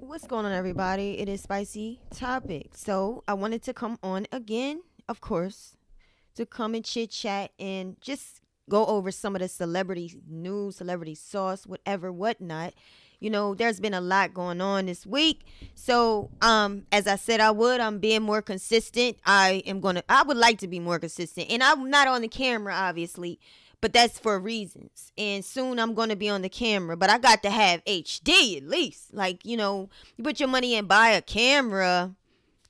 What's going on, everybody? It is Spicy Topic. So I wanted to come on again, of course, to come and chit chat and just go over some of the celebrity news, celebrity sauce, whatever, whatnot. You know, there's been a lot going on this week. So, as I said I'm being more consistent. I would like to be more consistent. And I'm not on the camera, obviously, but that's for reasons. And soon I'm going to be on the camera, but I got to have HD at least. Like, you know, you put your money and buy a camera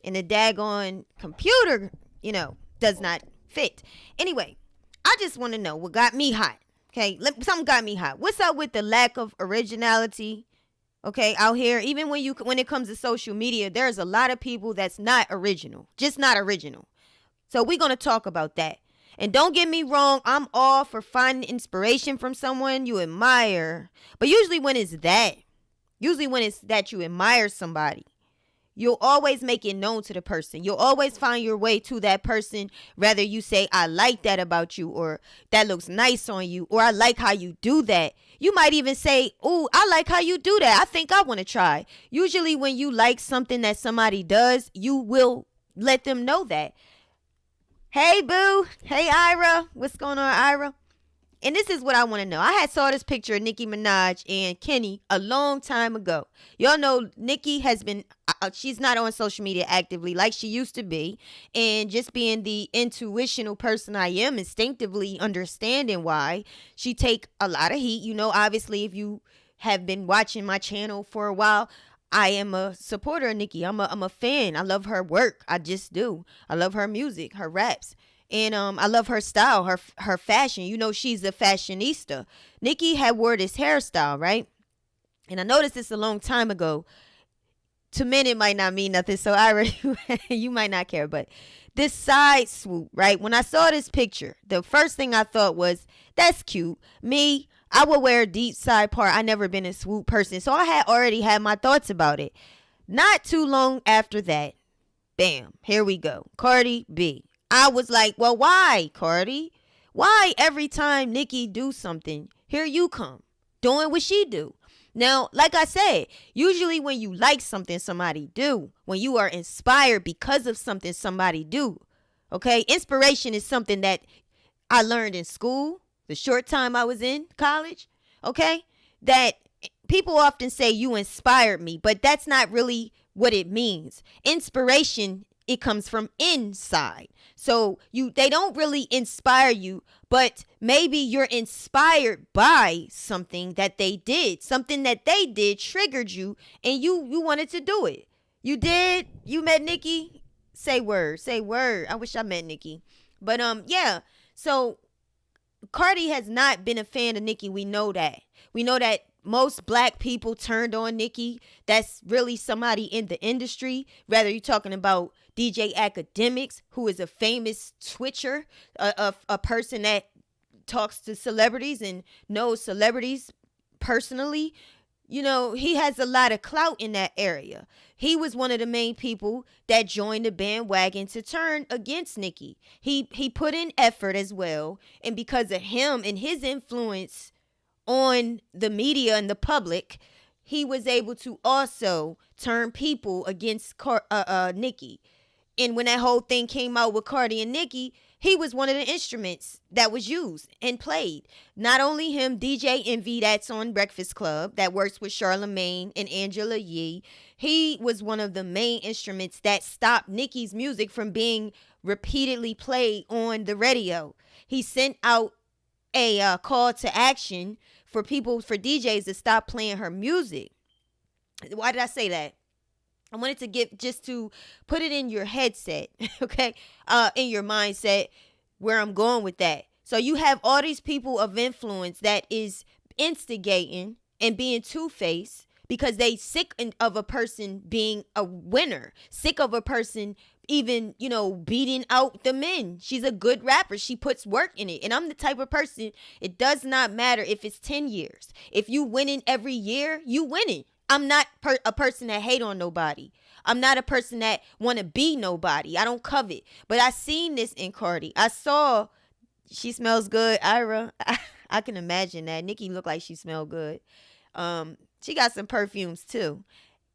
and the daggone computer, you know, does not fit. Anyway, I just want to know what got me hot. Okay, something got me hot. What's up with the lack of originality? Okay, out here, even when it comes to social media, there's a lot of people that's not original, just not original. So we're gonna talk about that. And don't get me wrong, I'm all for finding inspiration from someone you admire. But usually when it's that you admire somebody, you'll always make it known to the person. You'll always find your way to that person. Rather you say, I like that about you, or that looks nice on you, or I like how you do that. You might even say, oh, I like how you do that. I think I want to try. Usually when you like something that somebody does, you will let them know that. Hey, boo. Hey, Ira. What's going on, Ira? And this is what I want to know. I had saw this picture of Nicki Minaj and Kenny a long time ago. Y'all know Nicki has been, she's not on social media actively like she used to be. And just being the intuitional person I am, instinctively understanding why she take a lot of heat. You know, obviously, if you have been watching my channel for a while, I am a supporter of Nicki. I'm a fan. I love her work. I just do. I love her music, her raps. And I love her style, her fashion. You know, she's a fashionista. Nicki had wore this hairstyle, right? And I noticed this a long time ago. To men, it might not mean nothing, so you might not care. But this side swoop, right? When I saw this picture, the first thing I thought was, that's cute. Me, I would wear a deep side part. I never been a swoop person, so I had already had my thoughts about it. Not too long after that, bam, here we go. Cardi B. I was like, well, why, Cardi? Why every time Nicki do something, here you come, doing what she do? Now, like I said, usually when you like something somebody do, when you are inspired because of something somebody do, okay? Inspiration is something that I learned in school, the short time I was in college, okay? That people often say you inspired me, but that's not really what it means. Inspiration, it comes from inside. So they don't really inspire you, but maybe you're inspired by something that they did. Something that they did triggered you and you wanted to do it. You did? You met Nicki? Say word. Say word. I wish I met Nicki. But yeah. So Cardi has not been a fan of Nicki. We know that. We know that most black people turned on Nicki. That's really somebody in the industry. Rather, you're talking about DJ Academics, who is a famous Twitcher, a person that talks to celebrities and knows celebrities personally. You know, he has a lot of clout in that area. He was one of the main people that joined the bandwagon to turn against Nicki. He put in effort as well. And because of him and his influence on the media and the public, he was able to also turn people against Nicki. And when that whole thing came out with Cardi and Nicki, he was one of the instruments that was used and played. Not only him, DJ Envy, that's on Breakfast Club, that works with Charlamagne and Angela Yee. He was one of the main instruments that stopped Nicki's music from being repeatedly played on the radio. He sent out a call to action for DJs to stop playing her music. Why did I say that? I wanted to just to put it in your headset, okay, in your mindset, where I'm going with that. So you have all these people of influence that is instigating and being two-faced because they sick of a person being a winner, sick of a person even, beating out the men. She's a good rapper. She puts work in it. And I'm the type of person, it does not matter if it's 10 years. If you winning every year, you winning. I'm not a person that hate on nobody. I'm not a person that want to be nobody. I don't covet. But I seen this in Cardi. I saw she smells good. Ira, I can imagine that. Nicki looked like she smelled good. She got some perfumes too.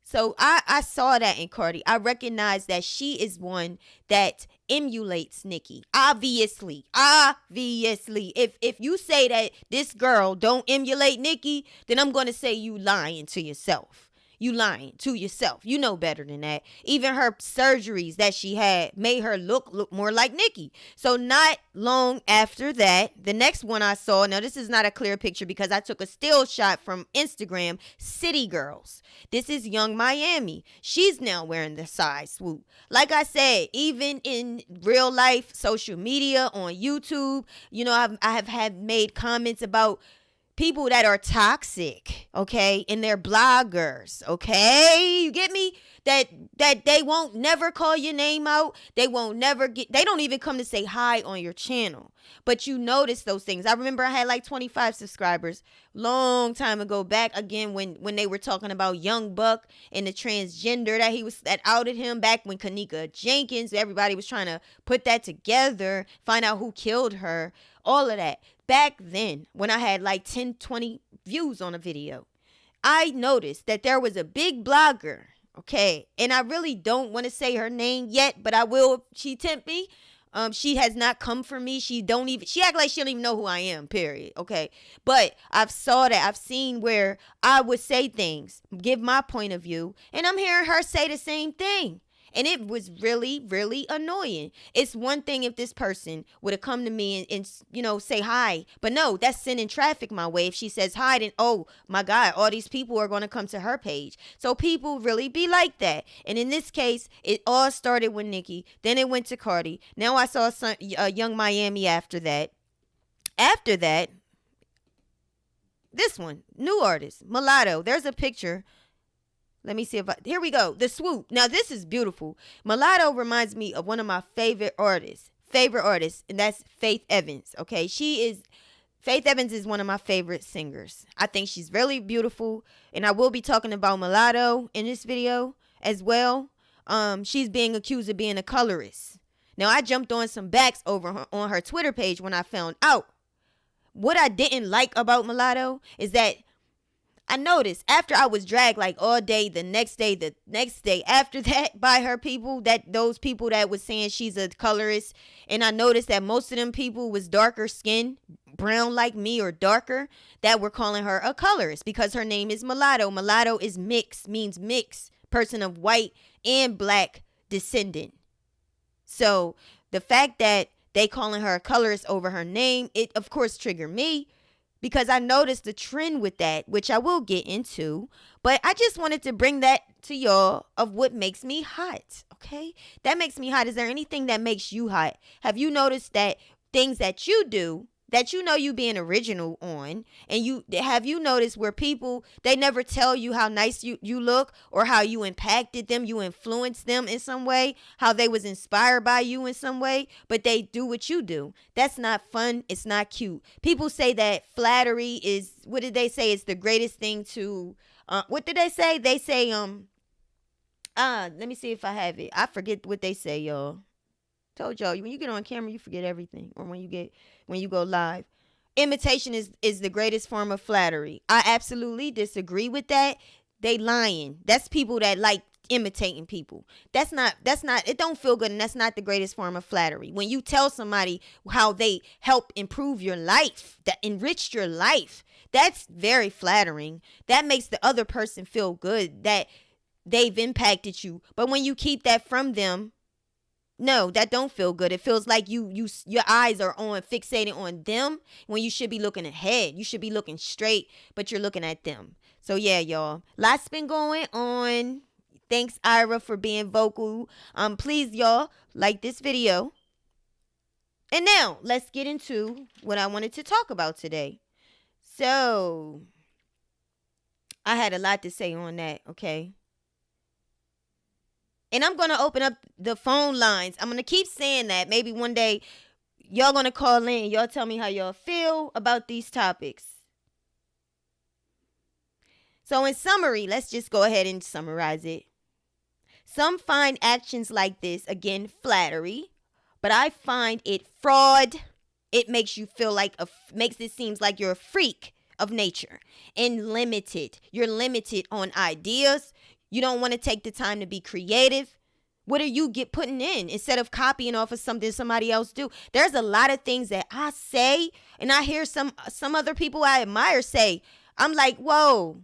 So I saw that in Cardi. I recognize that she is one that emulates Nicki. Obviously. If you say that this girl don't emulate Nicki, then I'm going to say you lying to yourself. You lying to yourself. You know better than that. Even her surgeries that she had made her look more like Nicki. So not long after that, the next one I saw, now this is not a clear picture because I took a still shot from Instagram, City Girls. This is Young Miami. She's now wearing the side swoop. Like I said, even in real life, social media, on YouTube, I have had made comments about people that are toxic, okay, and they're bloggers, okay, you get me? That they won't never call your name out. They don't even come to say hi on your channel. But you notice those things. I remember I had like 25 subscribers long time ago back again when they were talking about Young Buck and the transgender that outed him back when Kanika Jenkins, everybody was trying to put that together, find out who killed her, all of that. Back then, when I had like 10, 20 views on a video, I noticed that there was a big blogger, okay, and I really don't want to say her name yet, but I will if she tempt me. She has not come for me. She act like she don't even know who I am, period, okay? But I've seen where I would say things, give my point of view, and I'm hearing her say the same thing. And it was really, really annoying. It's one thing if this person would have come to me and say hi. But no, that's sending traffic my way. If she says hi, then, oh, my God, all these people are going to come to her page. So people really be like that. And in this case, it all started with Nicki. Then it went to Cardi. Now I saw Young Miami after that. After that, this one, new artist, Mulatto. There's a picture. Let me see here we go. The swoop. Now this is beautiful. Mulatto reminds me of one of my favorite artists, and that's Faith Evans. Okay. Faith Evans is one of my favorite singers. I think she's really beautiful. And I will be talking about Mulatto in this video as well. She's being accused of being a colorist. Now I jumped on some backs over on her Twitter page when I found out. What I didn't like about Mulatto is that I noticed after I was dragged like all day, the next day after that by her people, those people that was saying she's a colorist, and I noticed that most of them people was darker skin, brown like me or darker, that were calling her a colorist because her name is Mulatto. Mulatto is means mix, person of white and black descendant. So the fact that they calling her a colorist over her name, it of course triggered me. Because I noticed the trend with that, which I will get into. But I just wanted to bring that to y'all of what makes me hot. Okay? That makes me hot. Is there anything that makes you hot? Have you noticed that things that you do, that you being original on, and have you noticed where people, they never tell you how nice you look or how you impacted them, you influenced them in some way, how they was inspired by you in some way, but they do what you do. That's not fun. It's not cute. People say that flattery is, what did they say? It's the greatest thing to, what did they say? They say, let me see if I have it. I forget what they say, y'all. Told y'all, when you get on camera, you forget everything. Or when you go live. Imitation is the greatest form of flattery. I absolutely disagree with that. They lying. That's people that like imitating people. That's not it don't feel good, and that's not the greatest form of flattery. When you tell somebody how they help improve your life, that enriched your life, that's very flattering. That makes the other person feel good that they've impacted you. But when you keep that from them, no, that don't feel good. It feels like your eyes are on fixated on them when you should be looking ahead. You should be looking straight, but you're looking at them. So yeah, y'all. Lots been going on. Thanks, Ira, for being vocal. Please, y'all, like this video. And now let's get into what I wanted to talk about today. So I had a lot to say on that, okay? And I'm going to open up the phone lines. I'm going to keep saying that. Maybe one day y'all going to call in. Y'all tell me how y'all feel about these topics. So in summary, let's just go ahead and summarize it. Some find actions like this, again, flattery. But I find it fraud. It makes you feel like, makes it seem like you're a freak of nature and limited. You're limited on ideas. You don't want to take the time to be creative. What are you putting in instead of copying off of something somebody else do? There's a lot of things that I say and I hear some other people I admire say. I'm like, whoa,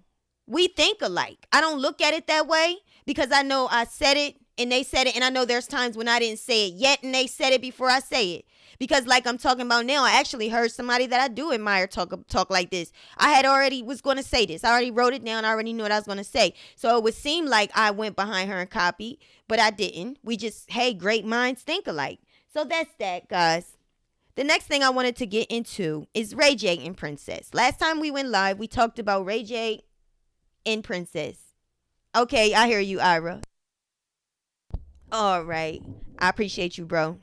we think alike. I don't look at it that way because I know I said it and they said it. And I know there's times when I didn't say it yet and they said it before I say it. Because like I'm talking about now, I actually heard somebody that I do admire talk like this. I had already was going to say this. I already wrote it down. I already knew what I was going to say. So it would seem like I went behind her and copied, but I didn't. We just, hey, great minds think alike. So that's that, guys. The next thing I wanted to get into is Ray J and Princess. Last time we went live, we talked about Ray J and Princess. Okay, I hear you, Ira. All right. I appreciate you, bro.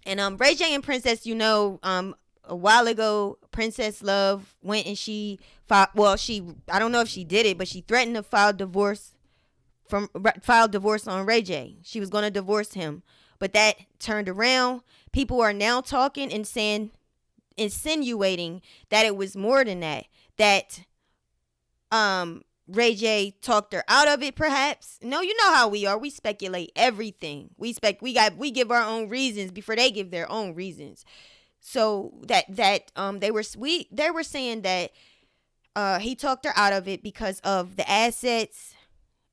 And Ray J and Princess, you know, a while ago, Princess Love went and she filed, well, I don't know if she did it, but she threatened to file divorce on Ray J. She was going to divorce him, but that turned around. People are now talking and saying, insinuating that it was more than that, that Ray J talked her out of it, perhaps. No, you know how we are. We speculate everything. We give our own reasons before they give their own reasons. So they were saying that he talked her out of it because of the assets,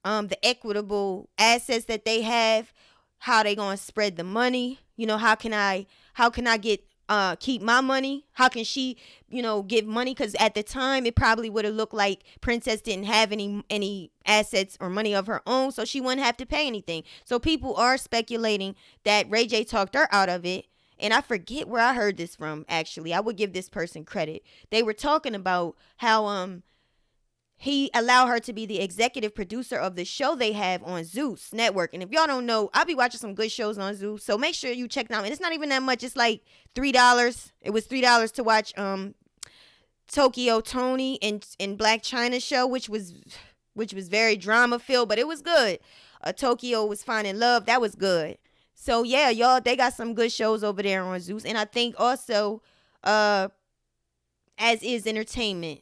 the equitable assets that they have, how they gonna spread the money. You know, how can I get keep my money? How can she, give money? Because at the time it probably would have looked like Princess didn't have any assets or money of her own, so she wouldn't have to pay anything. So people are speculating that Ray J talked her out of it. And I forget where I heard this from, actually. I would give this person credit. They were talking about how he allowed her to be the executive producer of the show they have on Zeus Network. And if y'all don't know, I'll be watching some good shows on Zeus. So make sure you check them out. And it's not even that much. It's like $3. It was $3 to watch Tokyo Tony and Black China show, which was very drama filled, but it was good. Tokyo was finding love. That was good. So yeah, y'all, they got some good shows over there on Zeus. And I think also As Is Entertainment,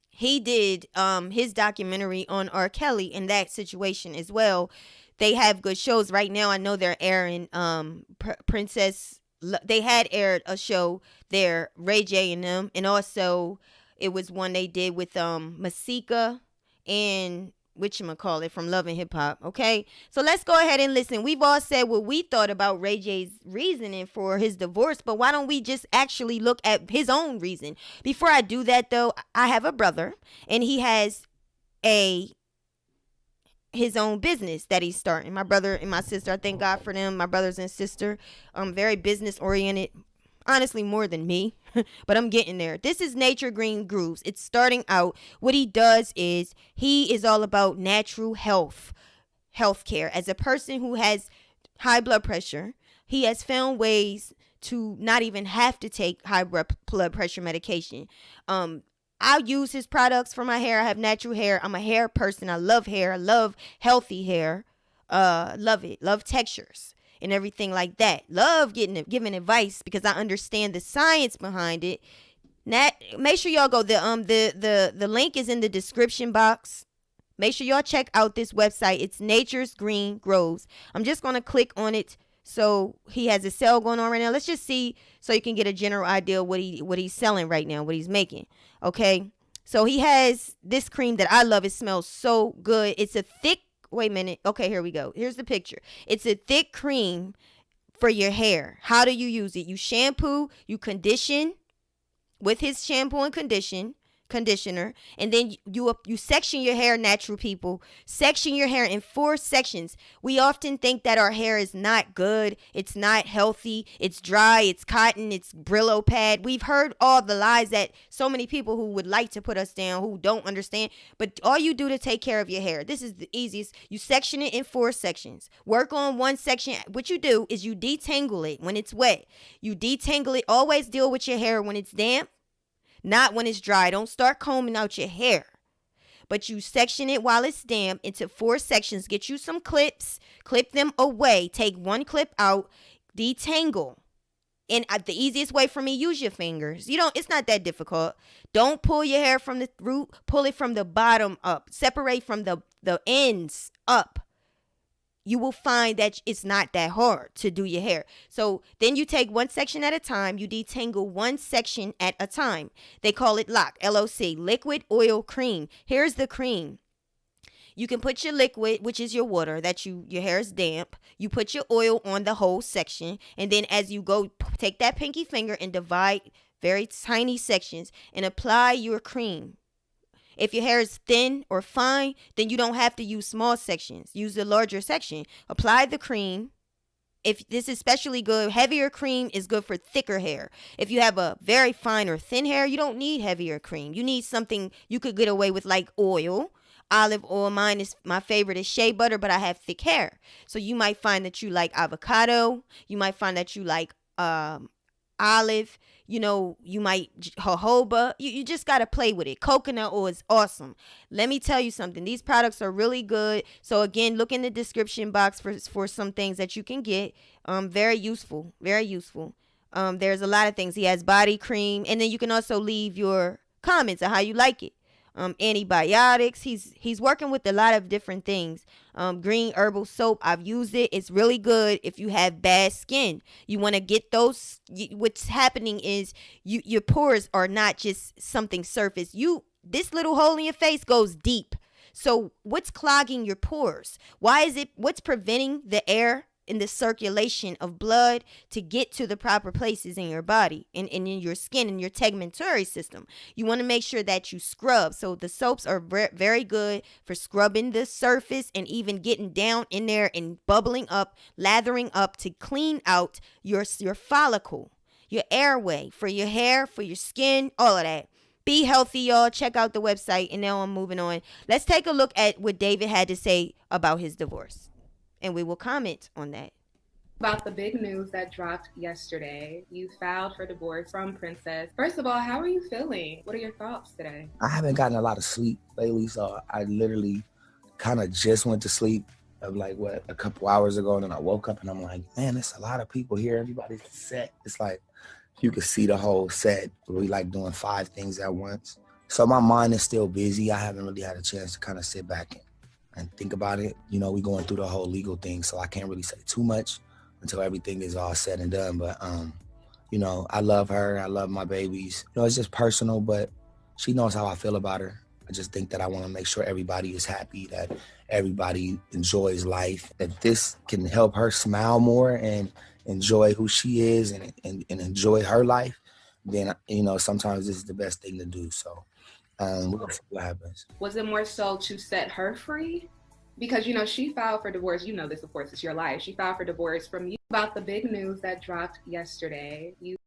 he did his documentary on R. Kelly in that situation as well. They have good shows right now. I know they're airing Princess. They had aired a show there, Ray J and them, and also it was one they did with Masika and whatchamacallit from Love and Hip Hop. Okay, so let's go ahead and listen. We've all said what we thought about Ray J's reasoning for his divorce, but why don't we just actually look at his own reason? Before I do that, though, I have a brother, and he has his own business that he's starting. My brother and my sister, I thank God for them. My brothers and sister, very business oriented. Honestly, more than me, but I'm getting there. This is Nature Green Grooves. It's starting out. What he does is he is all about natural health care. As a person who has high blood pressure, he has found ways to not even have to take high blood pressure medication. I use his products for my hair. I have natural hair. I'm a hair person. I love hair. I love healthy hair. Love it. Love textures and everything like that. Love giving advice because I understand the science behind it. Make sure y'all go. The link is in the description box. Make sure y'all check out this website. It's Nature's Green Grows. I'm just going to click on it. So he has a sale going on right now. Let's just see so you can get a general idea of what he's selling right now, what he's making. Okay. So he has this cream that I love. It smells so good. It's a thick, wait a minute. Okay, here we go. Here's the picture. It's a thick cream for your hair. How do you use it? You shampoo, you condition with his shampoo and conditioner, and then you section your hair. Natural people section your hair in 4 sections. We often think that our hair is not good, it's not healthy, it's dry, it's cotton, it's Brillo pad. We've heard all the lies that so many people who would like to put us down, who don't understand. But all you do to take care of your hair, this is the easiest. You section it in 4 sections. Work on one section. What you do is you detangle it when it's wet. You detangle it. Always deal with your hair when it's damp, not when it's dry. Don't start combing out your hair. But you section it while it's damp into 4 sections. Get you some clips. Clip them away. Take one clip out. Detangle. And the easiest way for me, use your fingers. It's not that difficult. Don't pull your hair from the root. Pull it from the bottom up. Separate from the ends up. You will find that it's not that hard to do your hair. So then you take one section at a time. You detangle one section at a time. They call it LOC, L-O-C, liquid oil cream. Here's the cream. You can put your liquid, which is your water, that your hair is damp. You put your oil on the whole section. And then as you go, take that pinky finger and divide very tiny sections and apply your cream. If your hair is thin or fine, then you don't have to use small sections. Use the larger section. Apply the cream. If this is especially good, heavier cream is good for thicker hair. If you have a very fine or thin hair, you don't need heavier cream. You need something you could get away with, like oil. Olive oil. My favorite is shea butter, but I have thick hair. So you might find that you like avocado. You might find that you like olive. You might jojoba. You just got to play with it. Coconut oil is awesome. Let me tell you something. These products are really good. So again, look in the description box for some things that you can get. Very useful. Very useful. There's a lot of things. He has body cream. And then you can also leave your comments on how you like it. Antibiotics. He's working with a lot of different things. Green herbal soap. I've used it. It's really good if you have bad skin. You want to get those. What's happening is your pores are not just something surface. This little hole in your face goes deep. So what's clogging your pores? What's preventing the air in the circulation of blood to get to the proper places in your body and in your skin and your tegumentary system? You want to make sure that you scrub. So the soaps are very good for scrubbing the surface and even getting down in there and bubbling up, lathering up to clean out your follicle, your airway, for your hair, for your skin, all of that. Be healthy, y'all. Check out the website. And now I'm moving on. Let's take a look at what David had to say about his divorce, and we will comment on that. About the big news that dropped yesterday. You filed for divorce from Princess. First of all, how are you feeling? What are your thoughts today? I haven't gotten a lot of sleep lately, so I literally kind of just went to sleep a couple hours ago, and then I woke up and I'm like, man, there's a lot of people here. Everybody's set. It's like you could see the whole set. We like doing 5 things at once. So my mind is still busy. I haven't really had a chance to kind of sit back and think about it. We going through the whole legal thing, so I can't really say too much until everything is all said and done. But, I love her. I love my babies. It's just personal, but she knows how I feel about her. I just think that I want to make sure everybody is happy, that everybody enjoys life, that this can help her smile more and enjoy who she is and enjoy her life. Then, sometimes this is the best thing to do. So we're going to see what happens. Was it more so to set her free? Because, she filed for divorce. This, of course, it's your life. She filed for divorce from you. About the big news that dropped yesterday. You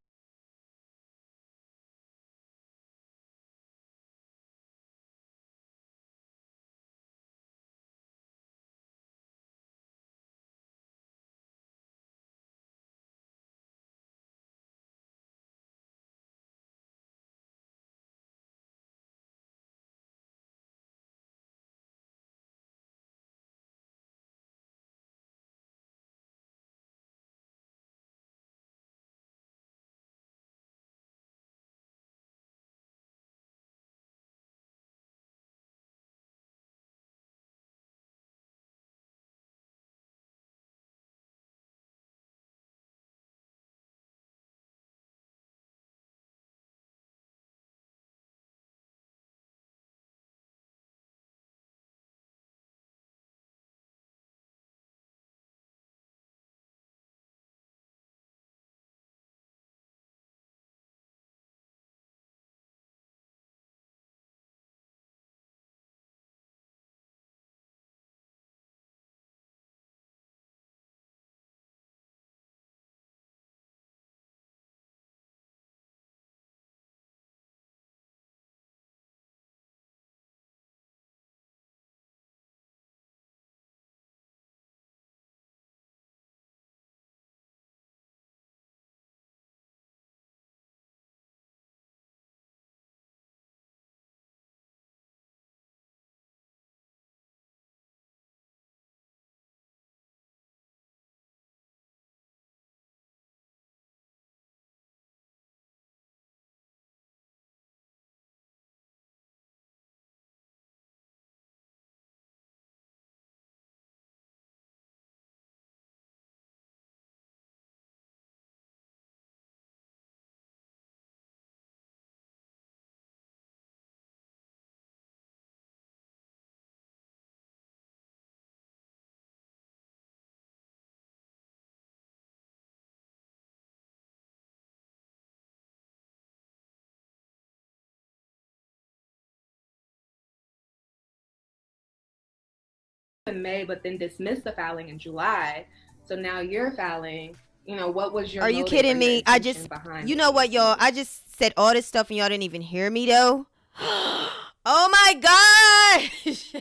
in May, but then dismissed the filing in July. So now you're filing. You know, what was your Are you motive kidding or your me? intention behind You know what, y'all? I just said all this stuff and y'all didn't even hear me though. Oh my gosh.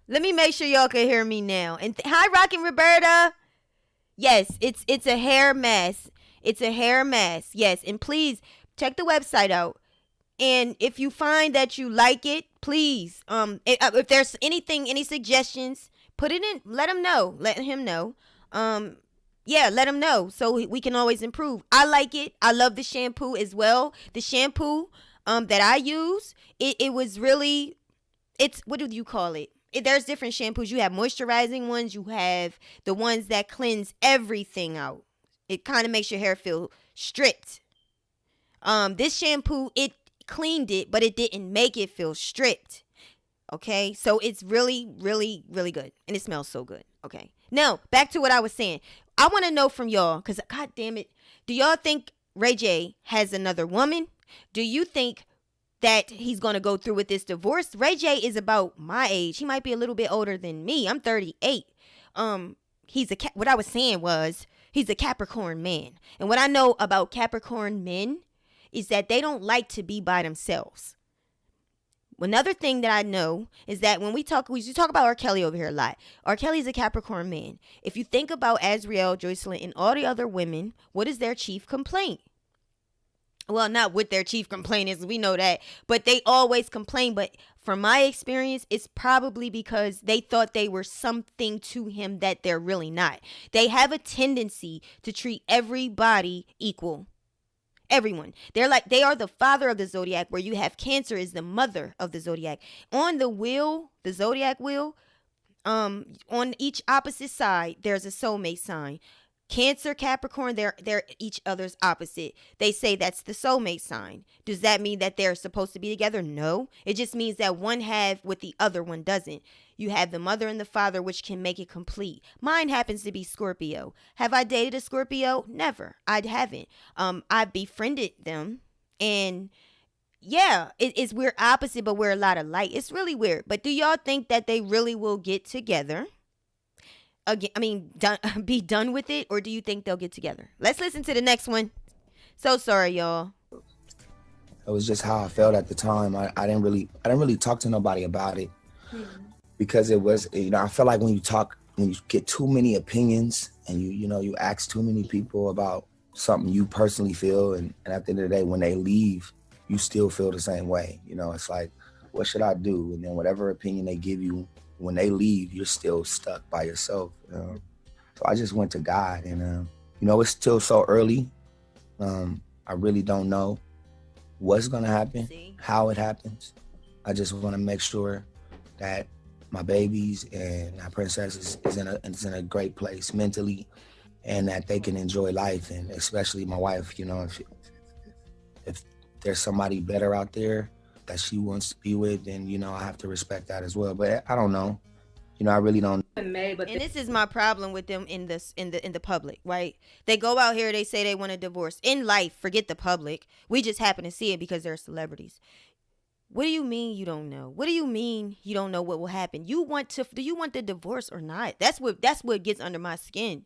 Let me make sure y'all can hear me now. And hi, Rockin' Roberta. Yes, it's a hair mask. It's a hair mask. Yes, and please check the website out. And if you find that you like it, please, if there's anything, any suggestions, put it in. Let him know. Let him know. Yeah, let him know so we can always improve. I like it. I love the shampoo as well. The shampoo that I use, it was really, it's, what do you call it? There's different shampoos. You have moisturizing ones. You have the ones that cleanse everything out. It kind of makes your hair feel stripped. This shampoo, it cleaned it, but it didn't make it feel stripped. Okay, so it's really, really, really good, and it smells so good. Okay, now back to what I was saying. I want to know from y'all, because God damn it, do y'all think Ray J has another woman? Do you think that he's going to go through with this divorce? Ray J is about my age. He might be a little bit older than me. I'm 38. What I was saying was he's a Capricorn man. And what I know about Capricorn men is that they don't like to be by themselves. Another thing that I know is that when we talk about R. Kelly over here a lot. R. Kelly's a Capricorn man. If you think about Azriel, Joycelyn, and all the other women, what is their chief complaint? Well, not what their chief complaint is, we know that, but they always complain. But from my experience, it's probably because they thought they were something to him that they're really not. They have a tendency to treat everybody equal. Everyone. They are the father of the Zodiac, where you have Cancer is the mother of the Zodiac. On the wheel, the Zodiac wheel, on each opposite side, there's a soulmate sign. Cancer, Capricorn, they're each other's opposite. They say that's the soulmate sign. Does that mean that they're supposed to be together? No. It just means that one have what the other one doesn't. You have the mother and the father, which can make it complete. Mine happens to be Scorpio. Have I dated a Scorpio? Never. I haven't. I befriended them, and yeah, we're opposite, but we're a lot alike. It's really weird. But do y'all think that they really will get together? Again, I mean, be done with it, or do you think they'll get together? Let's listen to the next one. So sorry, y'all. It was just how I felt at the time. I didn't really talk to nobody about it. Because it was, I feel like when you get too many opinions and you ask too many people about something you personally feel, and at the end of the day, when they leave, you still feel the same way. It's like, what should I do? And then whatever opinion they give you, when they leave, you're still stuck by yourself. So I just went to God, and it's still so early. I really don't know what's gonna happen, how it happens. I just want to make sure that my babies and my princess is in a great place mentally, and that they can enjoy life, and especially my wife. If there's somebody better out there that she wants to be with, then I have to respect that as well. But I don't know. I really don't. And this is my problem with them in the public, right? They go out here, they say they want a divorce. In life, forget the public. We just happen to see it because they're celebrities. What do you mean you don't know? What do you mean you don't know what will happen? Do you want the divorce or not? That's what gets under my skin.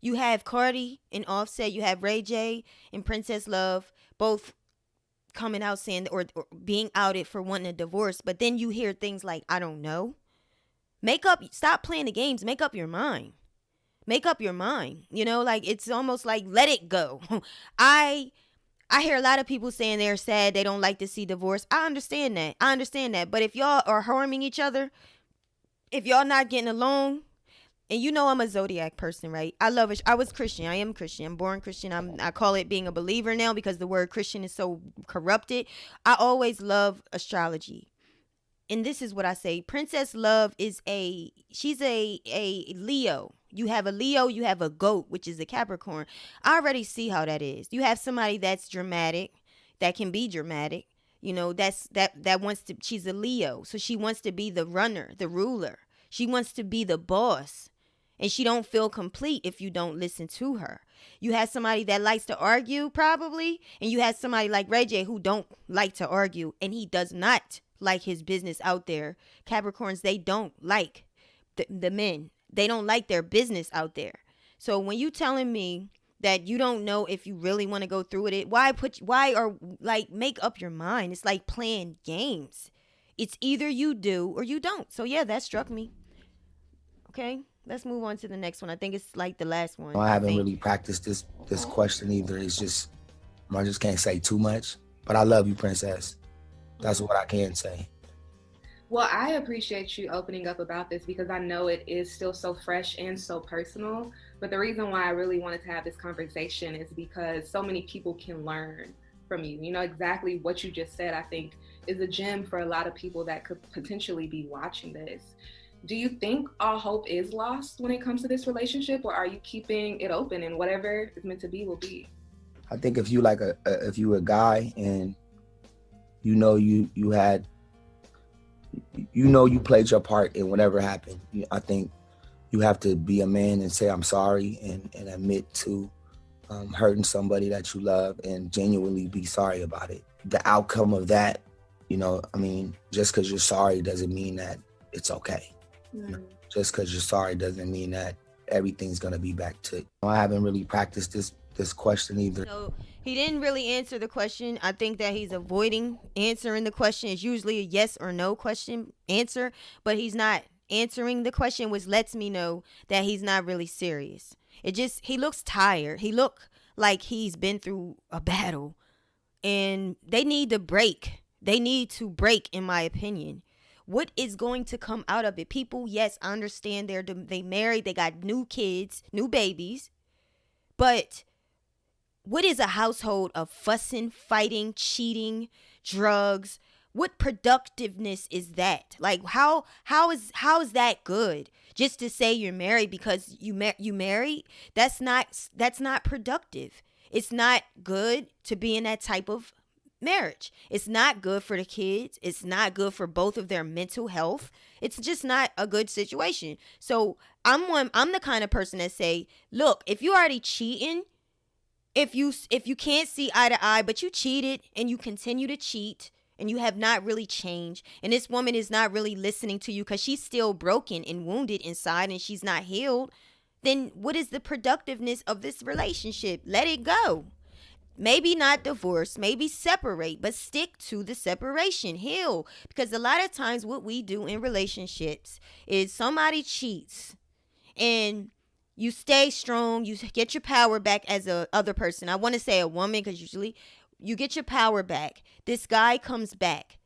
You have Cardi and Offset, you have Ray J and Princess Love, both coming out saying or being outed for wanting a divorce, but then you hear things like, I don't know. Stop playing the games, make up your mind. Make up your mind. It's almost like let it go. I hear a lot of people saying they're sad, they don't like to see divorce. I understand that. But if y'all are harming each other, if y'all not getting along, and I'm a Zodiac person, right? I love it. I was Christian. I am Christian. I'm born Christian. I call it being a believer now because the word Christian is so corrupted. I always love astrology. And this is what I say. Princess Love she's a Leo. You have a Leo, you have a goat, which is a Capricorn. I already see how that is. You have somebody that's dramatic, that can be dramatic. That wants to, she's a Leo. So she wants to be the runner, the ruler. She wants to be the boss. And she don't feel complete if you don't listen to her. You have somebody that likes to argue, probably. And you have somebody like Ray J who don't like to argue. And he does not like his business out there. Capricorns, they don't like the men. They don't like their business out there. So when you telling me that you don't know if you really want to go through with it, why or like make up your mind? It's like playing games. It's either you do or you don't. So yeah, that struck me. Okay, let's move on to the next one. I think it's like the last one. I haven't really practiced this question either. It's just I just can't say too much. But I love you, princess. That's what I can say. Well, I appreciate you opening up about this because I know it is still so fresh and so personal. But the reason why I really wanted to have this conversation is because so many people can learn from you. You know, exactly what you just said, I think, is a gem for a lot of people that could potentially be watching this. Do you think all hope is lost when it comes to this relationship, or are you keeping it open and whatever is meant to be will be? I think if you like if you a guy and you know you had, you know, you played your part in whatever happened, I think you have to be a man and say I'm sorry and admit to hurting somebody that you love and genuinely be sorry about it. The outcome of that, you know, I mean, just because you're sorry doesn't mean that it's okay. You know, just because you're sorry doesn't mean that everything's gonna be back to. I haven't really practiced this question either. So he didn't really answer the question. I think that he's avoiding answering the question. It's usually a yes or no question answer, but he's not answering the question, which lets me know that he's not really serious. He looks tired. He look like he's been through a battle, and they need to break. They need to break, in my opinion. What is going to come out of it? People, yes, I understand they married, they got new kids, new babies, but what is a household of fussing, fighting, cheating, drugs? What productiveness is that? Like how is that good? Just to say you're married because you married? That's not productive. It's not good to be in that type of marriage. It's not good for the kids. It's not good for both of their mental health. It's just not a good situation. So I'm the kind of person that say, look, if you already cheating, if you can't see eye to eye, but you cheated and you continue to cheat and you have not really changed, and this woman is not really listening to you because she's still broken and wounded inside and she's not healed, then what is the productiveness of this relationship? Let it go. Maybe not divorce, maybe separate, but stick to the separation, heal. Because a lot of times what we do in relationships is somebody cheats and you stay strong, you get your power back as a other person. I want to say a woman because usually you get your power back. This guy comes back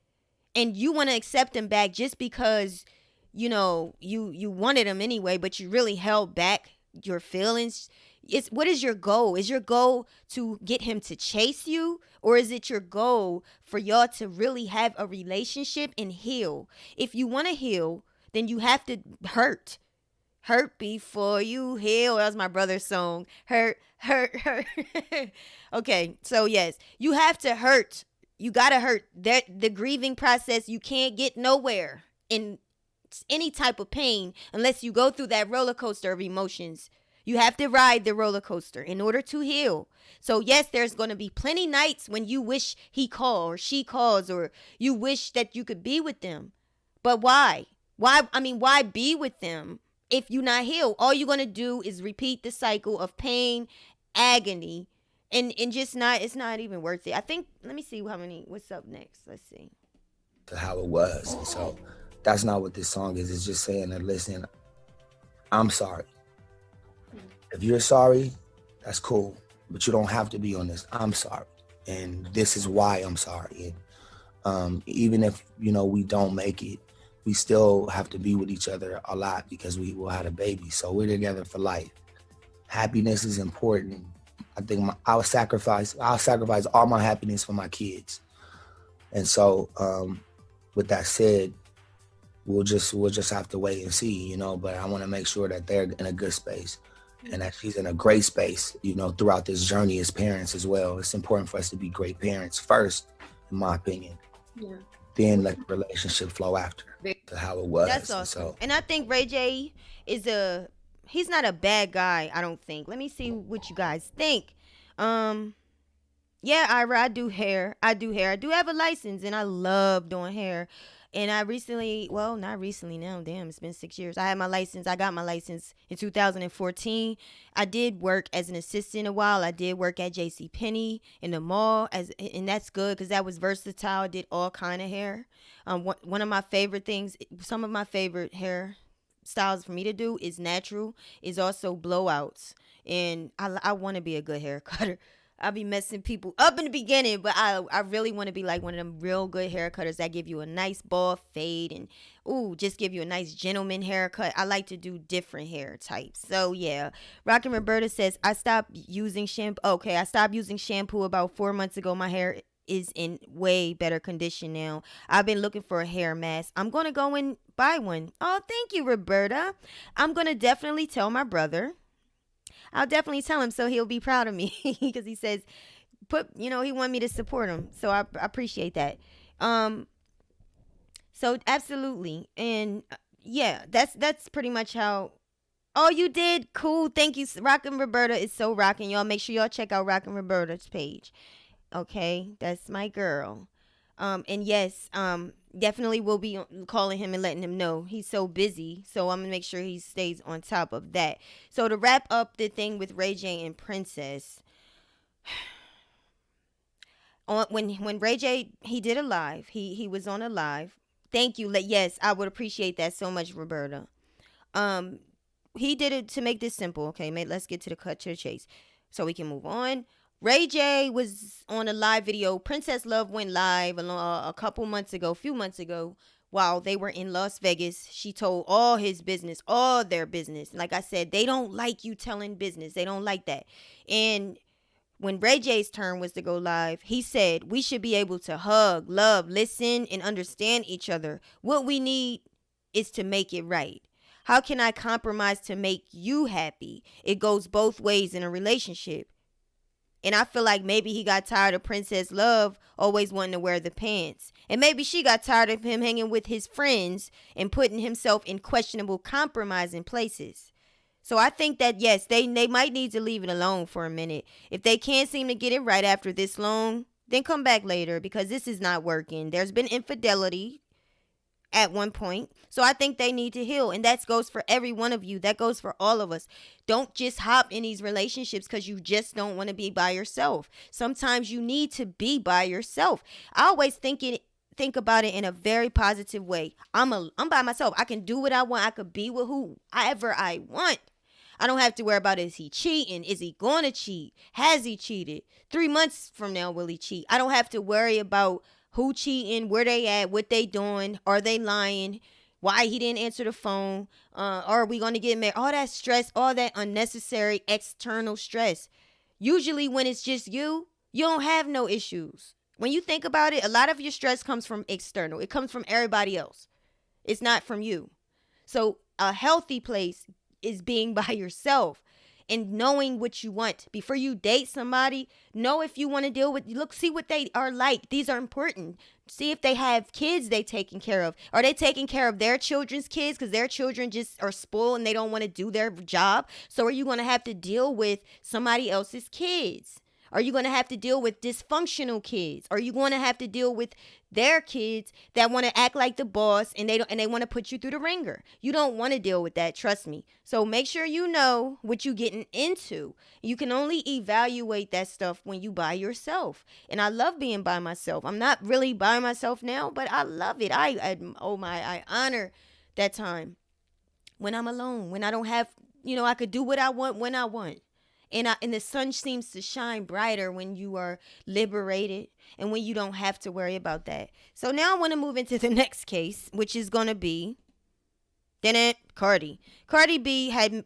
and you want to accept him back just because, you know, you wanted him anyway, but you really held back your feelings. What is your goal? Is your goal to get him to chase you, or is it your goal for y'all to really have a relationship and heal? If you want to heal, then you have to hurt before you heal. That was my brother's song. Hurt. Okay, so yes, you have to hurt. You gotta hurt. The grieving process, you can't get nowhere in any type of pain unless you go through that roller coaster of emotions. You have to ride the roller coaster in order to heal. So yes, there's going to be plenty nights when you wish he called or she calls, or you wish that you could be with them. But why? Why be with them if you're not healed? All you're going to do is repeat the cycle of pain, agony, and just it's not even worth it. I think, let me see what's up next. Let's see. To how it was. And so that's not what this song is. It's just saying that, listen, I'm sorry. If you're sorry, that's cool, but you don't have to be on this. I'm sorry, and this is why I'm sorry. And even if, you know, we don't make it, we still have to be with each other a lot because we will have a baby. So we're together for life. Happiness is important. I think I'll sacrifice all my happiness for my kids. And so, with that said, we'll just have to wait and see, you know. But I want to make sure that they're in a good space. And that she's in a great space, you know, throughout this journey as parents as well. It's important for us to be great parents first, in my opinion. Yeah. Then let the relationship flow after to how it was. That's awesome. And I think Ray J he's not a bad guy, I don't think. Let me see what you guys think. Yeah, Ira, I do hair. I do have a license and I love doing hair. And I recently, well, not recently now, damn, it's been 6 years. I got my license in 2014. I did work as an assistant a while. I did work at J.C. Penney in the mall, and that's good because that was versatile. I did all kind of hair. One of my favorite things, some of my favorite hair styles for me to do is natural, is also blowouts. And I want to be a good hair cutter. I'll be messing people up in the beginning, but I really want to be like one of them real good hair cutters that give you a nice bald fade and just give you a nice gentleman haircut. I like to do different hair types. So yeah, Rockin' Roberta says I stopped using shampoo. Okay, I stopped using shampoo about 4 months ago. My hair is in way better condition now. I've been looking for a hair mask. I'm gonna go and buy one. Oh, thank you, Roberta. I'm gonna definitely tell my brother. I'll definitely tell him so he'll be proud of me because he says, he wanted me to support him. So I appreciate that. So absolutely. And yeah, that's pretty much how. Oh, you did? Cool. Thank you. Rockin' Roberta is so rockin'. Y'all make sure y'all check out Rockin' Roberta's page. Okay. That's my girl. And yes, definitely will be calling him and letting him know. He's so busy, so I'm gonna make sure he stays on top of that. So to wrap up the thing with Ray J and Princess, when Ray J, he did a live, he was on a live. Thank you. Yes, I would appreciate that so much, Roberta. He did it to make this simple. Okay, let's get to the chase, so we can move on. Ray J was on a live video. Princess Love went live a few months ago, while they were in Las Vegas. She told all their business. Like I said, they don't like you telling business. They don't like that. And when Ray J's turn was to go live, he said, we should be able to hug, love, listen, and understand each other. What we need is to make it right. How can I compromise to make you happy? It goes both ways in a relationship. And I feel like maybe he got tired of Princess Love always wanting to wear the pants. And maybe she got tired of him hanging with his friends and putting himself in questionable compromising places. So I think that, yes, they might need to leave it alone for a minute. If they can't seem to get it right after this long, then come back later because this is not working. There's been infidelity at one point. So I think they need to heal. And that goes for every one of you. That goes for all of us. Don't just hop in these relationships because you just don't want to be by yourself. Sometimes you need to be by yourself. I always think about it in a very positive way. I'm by myself. I can do what I want. I could be with whoever I want. I don't have to worry about, is he cheating? Is he going to cheat? Has he cheated? 3 months from now, will he cheat? I don't have to worry about who cheating, where they at, what they doing, are they lying, why he didn't answer the phone, are we going to get married? All that stress, all that unnecessary external stress. Usually when it's just you don't have no issues. When you think about it, a lot of your stress comes from external. It comes from everybody else. It's not from you. So a healthy place is being by yourself and knowing what you want. Before you date somebody, know if you want to deal with, see what they are like. These are important. See if they have kids they taking care of. Are they taking care of their children's kids because their children just are spoiled and they don't want to do their job? So are you going to have to deal with somebody else's kids? Are you going to have to deal with dysfunctional kids? Are you going to have to deal with their kids that want to act like the boss and they want to put you through the ringer? You don't want to deal with that, trust me. So make sure you know what you're getting into. You can only evaluate that stuff when you by yourself. And I love being by myself. I'm not really by myself now, but I love it. I honor that time when I'm alone, when I don't have, I could do what I want when I want. And the sun seems to shine brighter when you are liberated and when you don't have to worry about that. So now I want to move into the next case, which is going to be Cardi. Cardi B had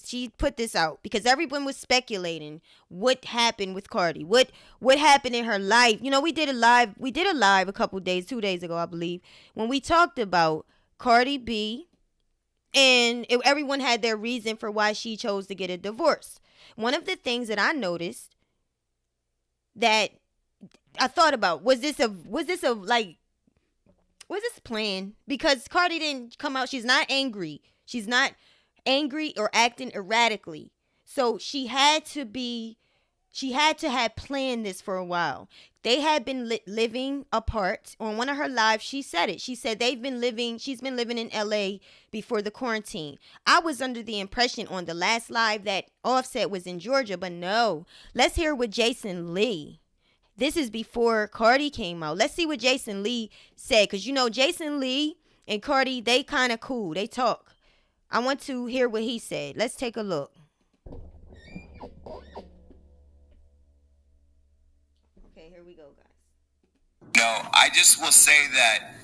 she put this out because everyone was speculating what happened with Cardi. What happened in her life? We did a live a couple days, 2 days ago, I believe, when we talked about Cardi B, and everyone had their reason for why she chose to get a divorce. One of the things that I noticed that I thought about was this planned? Because Cardi didn't come out. She's not angry. She's not angry or acting erratically. So she had to be She had to have planned this for a while. They had been living apart. On one of her lives, she said it. She said she's been living in LA before the quarantine. I was under the impression on the last live that Offset was in Georgia, but no. Let's hear what Jason Lee. This is before Cardi came out. Let's see what Jason Lee said. Because, you know, Jason Lee and Cardi, they kind of cool. They talk. I want to hear what he said. Let's take a look. Okay, here we go, guys. No, I just will say that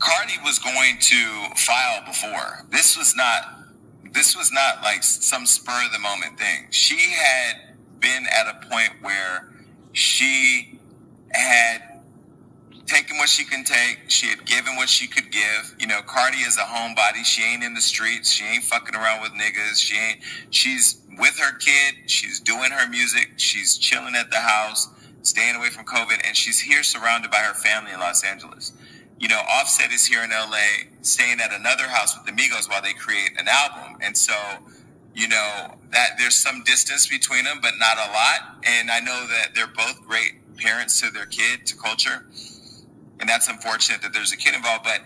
Cardi was going to file before. This was not like some spur of the moment thing. She had been at a point where she had taken what she can take. She had given what she could give. You know, Cardi is a homebody. She ain't in the streets. She ain't fucking around with niggas. She's with her kid. She's doing her music. She's chilling at the house, staying away from COVID, and she's here surrounded by her family in Los Angeles. You know, Offset is here in LA, staying at another house with the Migos while they create an album. And so, you know, that there's some distance between them, but not a lot. And I know that they're both great parents to their kid, to culture. And that's unfortunate that there's a kid involved. But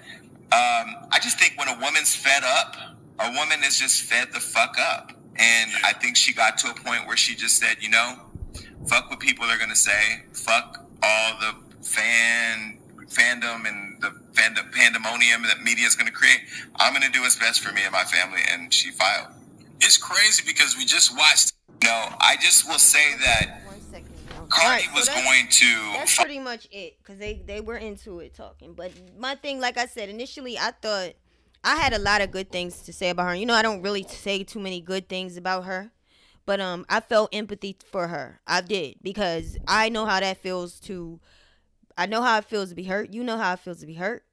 I just think when a woman's fed up, a woman is just fed the fuck up. And I think she got to a point where she just said, you know, fuck what people are going to say. Fuck all the fandom and the pandemonium that media is going to create. I'm going to do what's best for me and my family. And she filed. It's crazy because we just watched. No, I just will say that Cardi was going to. That's pretty much it, because they were into it talking. But my thing, like I said, initially I thought I had a lot of good things to say about her. You know, I don't really say too many good things about her. But I felt empathy for her. I did, because I know how that feels to. I know how it feels to be hurt. You know how it feels to be hurt.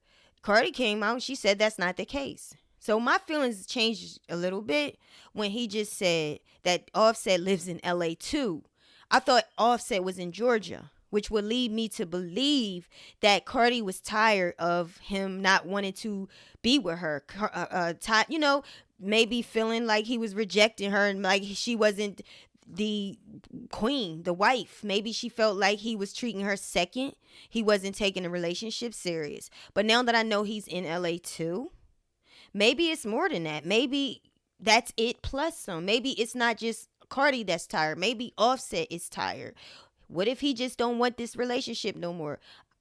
Cardi came out and she said that's not the case. So my feelings changed a little bit when he just said that Offset lives in LA too. I thought Offset was in Georgia, which would lead me to believe that Cardi was tired of him not wanting to be with her. You know, maybe feeling like he was rejecting her and like she wasn't the queen, the wife. Maybe she felt like he was treating her second. He wasn't taking the relationship serious. But now that I know he's in LA too, maybe it's more than that. Maybe that's it plus some. Maybe it's not just Cardi that's tired. Maybe Offset is tired. What if he just don't want this relationship no more?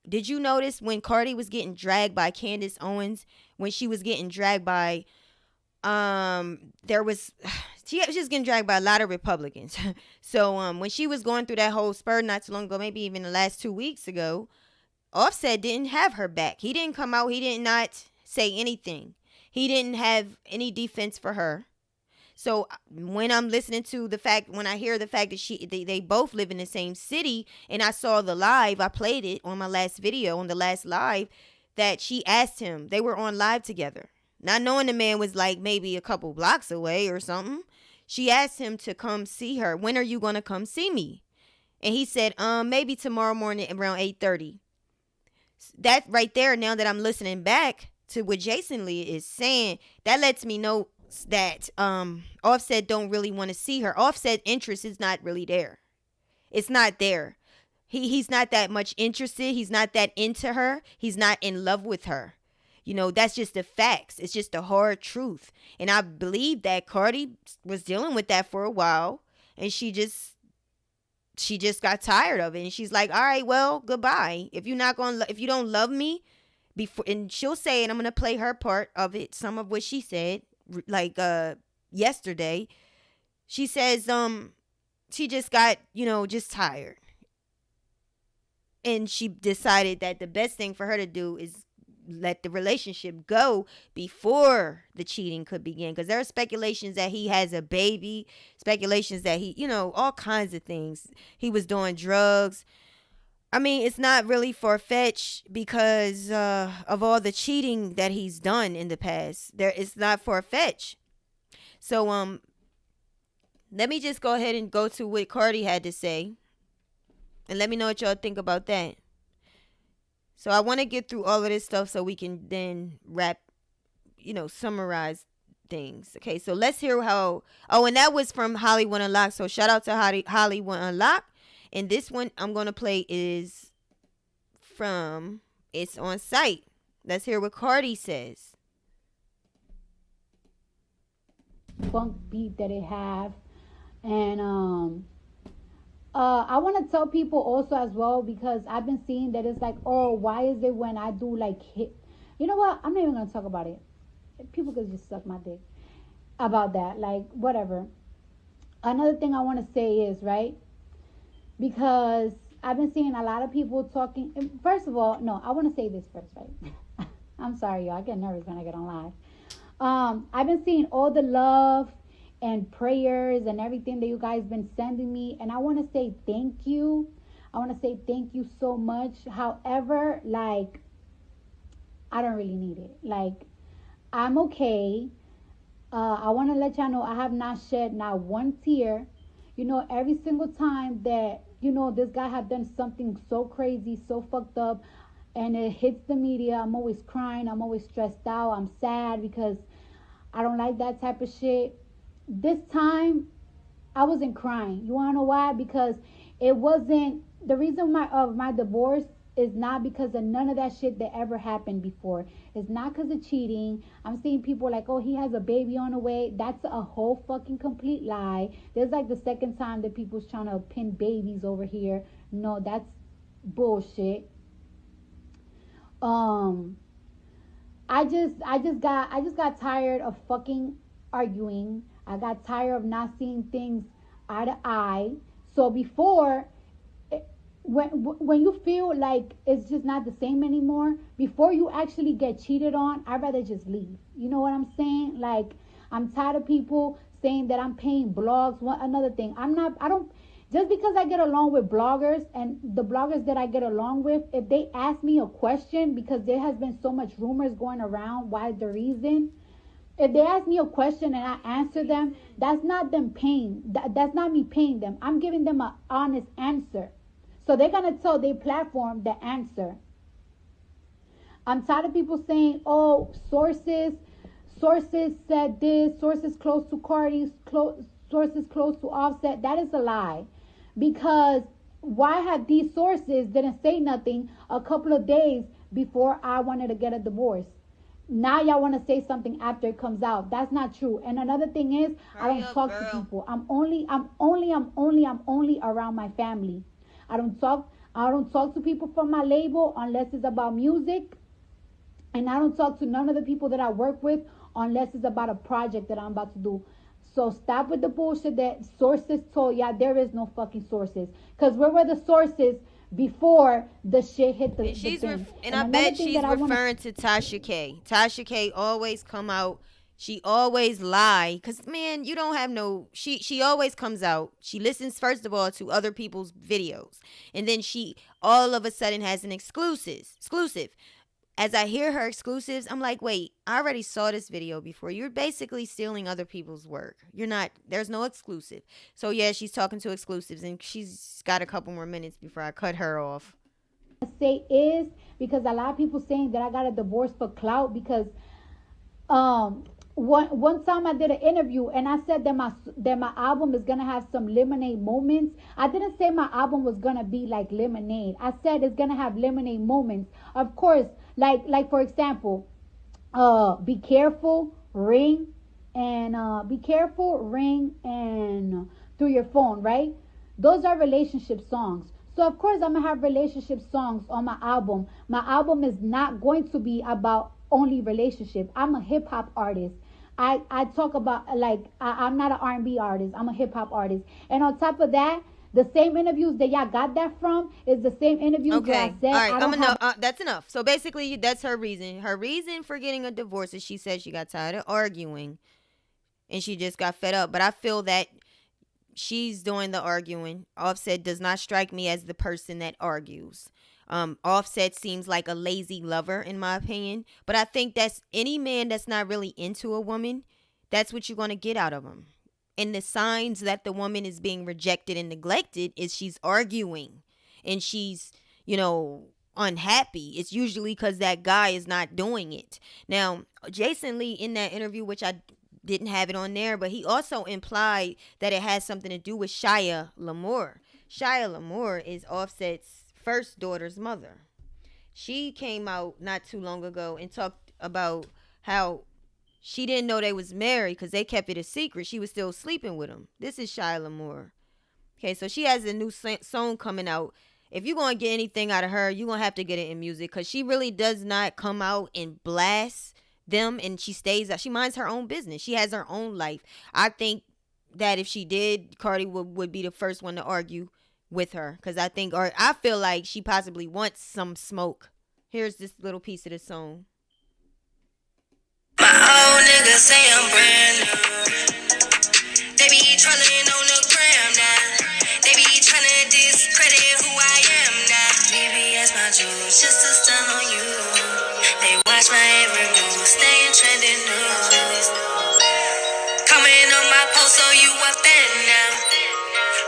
Did you notice when Cardi was getting dragged by Candace Owens, when she was getting dragged by she was just getting dragged by a lot of Republicans. So when she was going through that whole spur not too long ago, maybe even the last 2 weeks ago, Offset didn't have her back. He didn't come out. He did not say anything. He didn't have any defense for her. So when I'm listening to when I hear the fact that they both live in the same city, and I saw the live, I played it on my last video, on the last live, that she asked him, they were on live together, not knowing the man was like maybe a couple blocks away or something. She asked him to come see her. When are you going to come see me? And he said, maybe tomorrow morning around 8:30. That right there, now that I'm listening back to what Jason Lee is saying, that lets me know that Offset don't really want to see her. Offset interest is not really there. It's not there. He's not that much interested. He's not that into her. He's not in love with her. You know, that's just the facts. It's just the hard truth. And I believe that Cardi was dealing with that for a while, and she just got tired of it, and she's like, all right, well, goodbye. If you don't love me before, and she'll say, and I'm going to play her part of it, some of what she said, like yesterday. She says she just got, just tired, and she decided that the best thing for her to do is let the relationship go before the cheating could begin, because there are speculations that he has a baby, speculations that he, all kinds of things. He was doing drugs. I mean, it's not really far-fetched because of all the cheating that he's done in the past. It's not far-fetched. So let me just go ahead and go to what Cardi had to say, and let me know what y'all think about that. So I want to get through all of this stuff so we can then summarize things. Okay, so let's hear how. Oh, and that was from Hollywood Unlocked. So shout out to Hollywood Unlocked. And this one I'm gonna play is from It's On Site. Let's hear what Cardi says. Funk beat that it have, and I want to tell people also as well, because I've been seeing that it's like, oh, why is it when I do like hit, you know what, I'm not even gonna talk about it. People could just suck my dick about that, like whatever. Another thing I want to say is, right, because I've been seeing a lot of people talking. First of all, no, I want to say this first, right? I'm sorry, y'all, I get nervous when I get on live. I've been seeing all the love and prayers and everything that you guys been sending me, and I want to say thank you. I want to say thank you so much. However, like, I don't really need it. Like, I'm okay. I want to let y'all know I have not shed not one tear. You know, every single time that, you know, this guy had done something so crazy, so fucked up, and it hits the media, I'm always crying, I'm always stressed out, I'm sad because I don't like that type of shit. This time, I wasn't crying. You wanna know why? Because it wasn't, the reason of my divorce is not because of none of that shit that ever happened before. It's not because of cheating. I'm seeing people like, oh, he has a baby on the way. That's a whole fucking complete lie. There's like the second time that people's trying to pin babies over here. No, that's bullshit. I just got tired of fucking arguing. I got tired of not seeing things eye to eye. So before, when you feel like it's just not the same anymore, before you actually get cheated on, I'd rather just leave. You know what I'm saying? Like, I'm tired of people saying that I'm paying blogs. Another thing, just because I get along with bloggers, and the bloggers that I get along with, if they ask me a question, because there has been so much rumors going around why the reason, if they ask me a question and I answer them, that's not them paying. That's not me paying them. I'm giving them an honest answer. So they're going to tell their platform the answer. I'm tired of people saying, oh, sources said this, sources close to Cardi, sources close to Offset. That is a lie. Because why have these sources didn't say nothing a couple of days before I wanted to get a divorce? Now y'all want to say something after it comes out. That's not true. And another thing is, I don't talk to people. I'm only around my family. I don't talk to people from my label unless it's about music. And I don't talk to none of the people that I work with unless it's about a project that I'm about to do. So stop with the bullshit that sources told y'all. There is no fucking sources. Because where were the sources before the shit hit the thing? And I bet she's referring to Tasha K. Tasha K always come out. She always lie. Because, man, you don't have no... She always comes out. She listens, first of all, to other people's videos. And then she all of a sudden has an exclusive. As I hear her exclusives, I'm like, wait, I already saw this video before. You're basically stealing other people's work. You're not, there's no exclusive. So yeah, she's talking to exclusives, and she's got a couple more minutes before I cut her off. Say is because a lot of people saying that I got a divorce for clout, because one time I did an interview and I said that my album is gonna have some lemonade moments. I didn't say my album was gonna be like lemonade. I said it's gonna have lemonade moments. Of course, like for example, be careful, ring, and through your phone, right? Those are relationship songs. So of course I'm gonna have relationship songs on my album. My album is not going to be about only relationship. I'm a hip hop artist. I talk about, like, I'm not an R&B artist. I'm a hip hop artist. And on top of that, the same interviews that y'all got that from is the same interviews that I said. All right, that's enough. So basically, that's her reason. Her reason for getting a divorce is she said she got tired of arguing, and she just got fed up. But I feel that she's doing the arguing. Offset does not strike me as the person that argues. Offset seems like a lazy lover, in my opinion. But I think that's any man that's not really into a woman, that's what you're going to get out of him. And the signs that the woman is being rejected and neglected is she's arguing and she's, unhappy. It's usually because that guy is not doing it. Now, Jason Lee, in that interview, which I didn't have it on there, but he also implied that it has something to do with Shya L'amour. Shya L'amour is Offset's first daughter's mother. She came out not too long ago and talked about how she didn't know they was married because they kept it a secret. She was still sleeping with him. This is Shya L'amour. Okay, so she has a new song coming out. If you're going to get anything out of her, you're going to have to get it in music because she really does not come out and blast them, and she stays out. She minds her own business. She has her own life. I think that if she did, Cardi would be the first one to argue with her because I feel like she possibly wants some smoke. Here's this little piece of the song. My old niggas say I'm brand new. They be trolling on the gram now. They be trying to discredit who I am now. BBS my juice, just to stun on you. They watch my every move, staying trending news. Comment on my post, so you a fan now.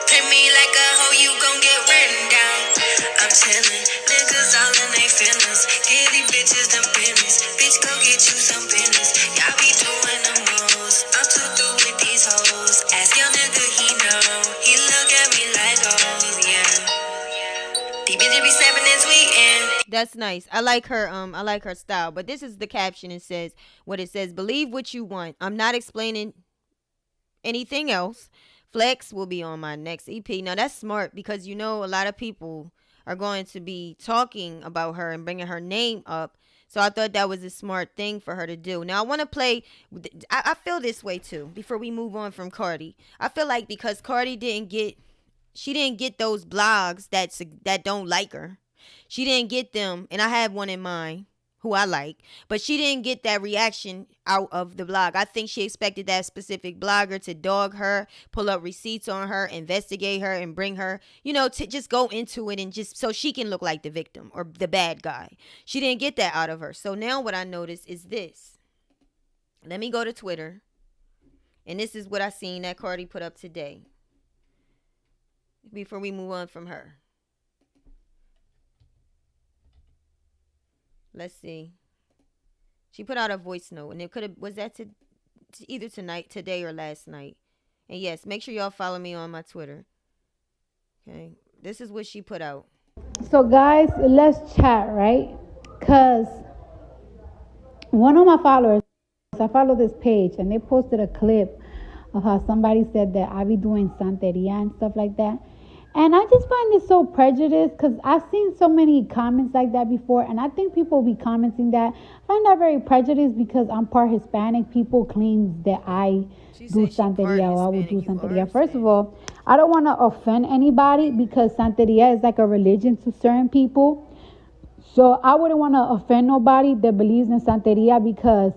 Play me like a hoe, you gon' get written down. I'm chillin', niggas all in they feelings. Give these bitches them business. Bitch, go get you some business. Y'all be doing the most. I'm too through with these hoes. Ask your nigga, he know. He look at me like, oh, yeah. These bitches be snapping this weekend. That's nice. I like her style. But this is the caption. It says what it says. Believe what you want. I'm not explaining anything else. Flex will be on my next EP. Now that's smart because a lot of people are going to be talking about her and bringing her name up. So I thought that was a smart thing for her to do. Now I want to play. I feel this way too. Before we move on from Cardi, I feel like because Cardi didn't get those blogs that don't like her. She didn't get them, and I have one in mind who I like, but she didn't get that reaction out of the blog. I think she expected that specific blogger to dog her, pull up receipts on her, investigate her, and bring her, to just go into it and just so she can look like the victim or the bad guy. She didn't get that out of her. So now what I noticed is this. Let me go to Twitter, and this is what I seen that Cardi put up today before we move on from her. Let's see. She put out a voice note, and was that either today or last night. And yes, make sure y'all follow me on my Twitter. Okay, this is what she put out. So guys, let's chat, right? Cause one of my followers, I follow this page, and they posted a clip of how somebody said that I be doing Santeria and stuff like that. And I just find it so prejudiced because I've seen so many comments like that before. And I think people be commenting that. I find that very prejudiced because I'm part Hispanic. People claim that I do Santeria or I would do Santeria. First of all, I don't want to offend anybody because Santeria is like a religion to certain people. So I wouldn't want to offend nobody that believes in Santeria because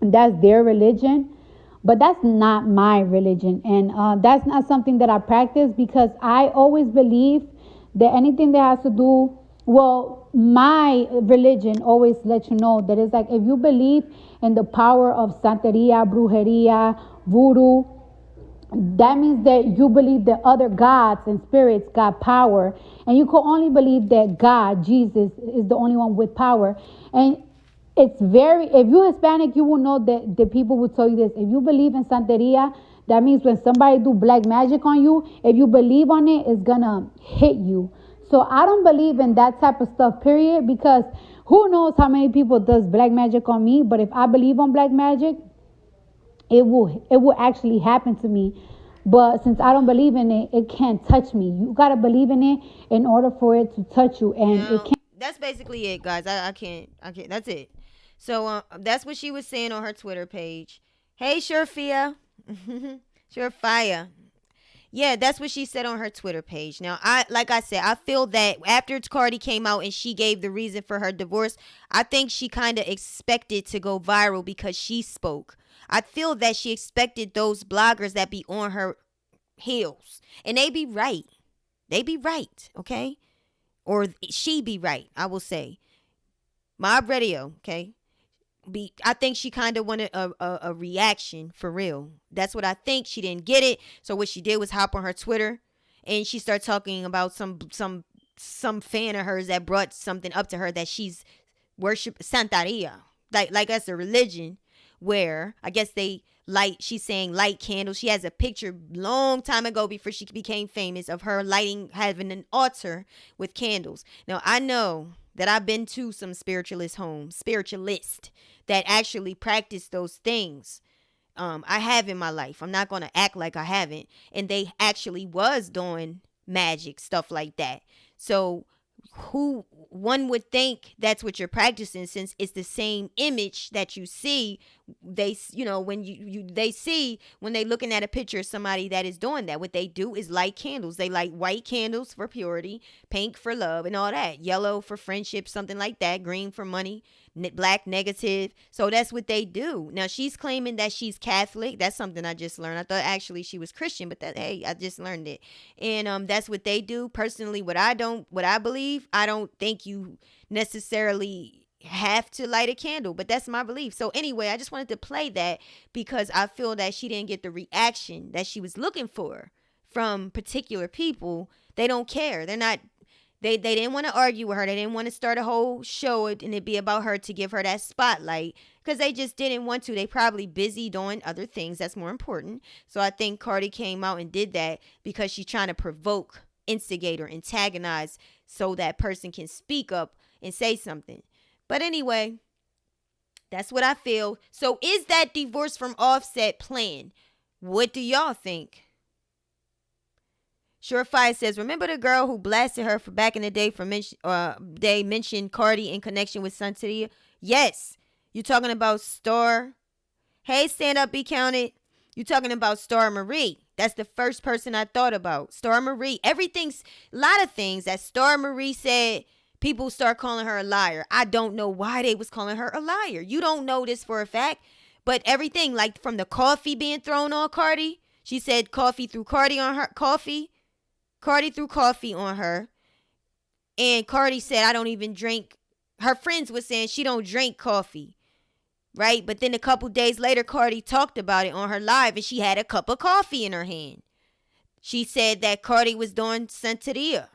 that's their religion. But that's not my religion, and that's not something that I practice because I always believe that anything that has to do, my religion always lets you know that it's like if you believe in the power of Santeria, Brujeria, Voodoo, that means that you believe that other gods and spirits got power, and you can only believe that God, Jesus, is the only one with power. And if you're Hispanic, you will know that the people will tell you this. If you believe in Santeria, that means when somebody do black magic on you, if you believe on it, it's gonna hit you. So I don't believe in that type of stuff, period, because who knows how many people does black magic on me. But if I believe on black magic, it will actually happen to me. But since I don't believe in it, it can't touch me. You gotta believe in it in order for it to touch you, and it can't. That's basically it, guys. I can't. That's it. So that's what she was saying on her Twitter page. Hey, Surefia. Surefire. Yeah, that's what she said on her Twitter page. Now, like I said, I feel that after Cardi came out and she gave the reason for her divorce, I think she kind of expected to go viral because she spoke. I feel that she expected those bloggers that be on her heels. And they be right. They be right, okay? Or she be right, I will say. Mob Radio, okay? I think she kind of wanted a reaction for real. That's what I think. She didn't get it. So what she did was hop on her Twitter and she started talking about some fan of hers that brought something up to her that she's worship Santeria. Like that's a religion where I guess they she's saying light candles. She has a picture long time ago before she became famous of her having an altar with candles. Now, I know that I've been to some spiritualist that actually practice those things. I have in my life. I'm not going to act like I haven't. And they actually was doing magic, stuff like that. So who one would think that's what you're practicing, since it's the same image that you see. They, they see when they looking at a picture of somebody that is doing that, what they do is light candles. They light white candles for purity, pink for love and all that, yellow for friendship, something like that, green for money, black negative. So that's what they do. Now she's claiming that she's Catholic. That's something I just learned. I thought actually she was Christian, but I just learned it. And that's what they do. Personally, what I believe, I don't think you necessarily have to light a candle, but that's my belief. So anyway, I just wanted to play that because I feel that she didn't get the reaction that she was looking for from particular people. They don't care. They're not. They didn't want to argue with her. They didn't want to start a whole show and it be about her to give her that spotlight because they just didn't want to. They probably busy doing other things that's more important. So I think Cardi came out and did that because she's trying to provoke, instigate, or antagonize so that person can speak up and say something. But anyway, that's what I feel. So is that divorce from Offset planned? What do y'all think? Surefire says, remember the girl who blasted her for back in the day they mentioned Cardi in connection with Santeria? Yes. You talking about Star? Hey, stand up, be counted. You talking about Star Marie. That's the first person I thought about. Star Marie. A lot of things that Star Marie said, people start calling her a liar. I don't know why they was calling her a liar. You don't know this for a fact. But everything, like from the coffee being thrown on Cardi. She said Cardi threw coffee on her. And Cardi said, I don't even drink. Her friends were saying she don't drink coffee. Right? But then a couple days later, Cardi talked about it on her live and she had a cup of coffee in her hand. She said that Cardi was doing Santeria.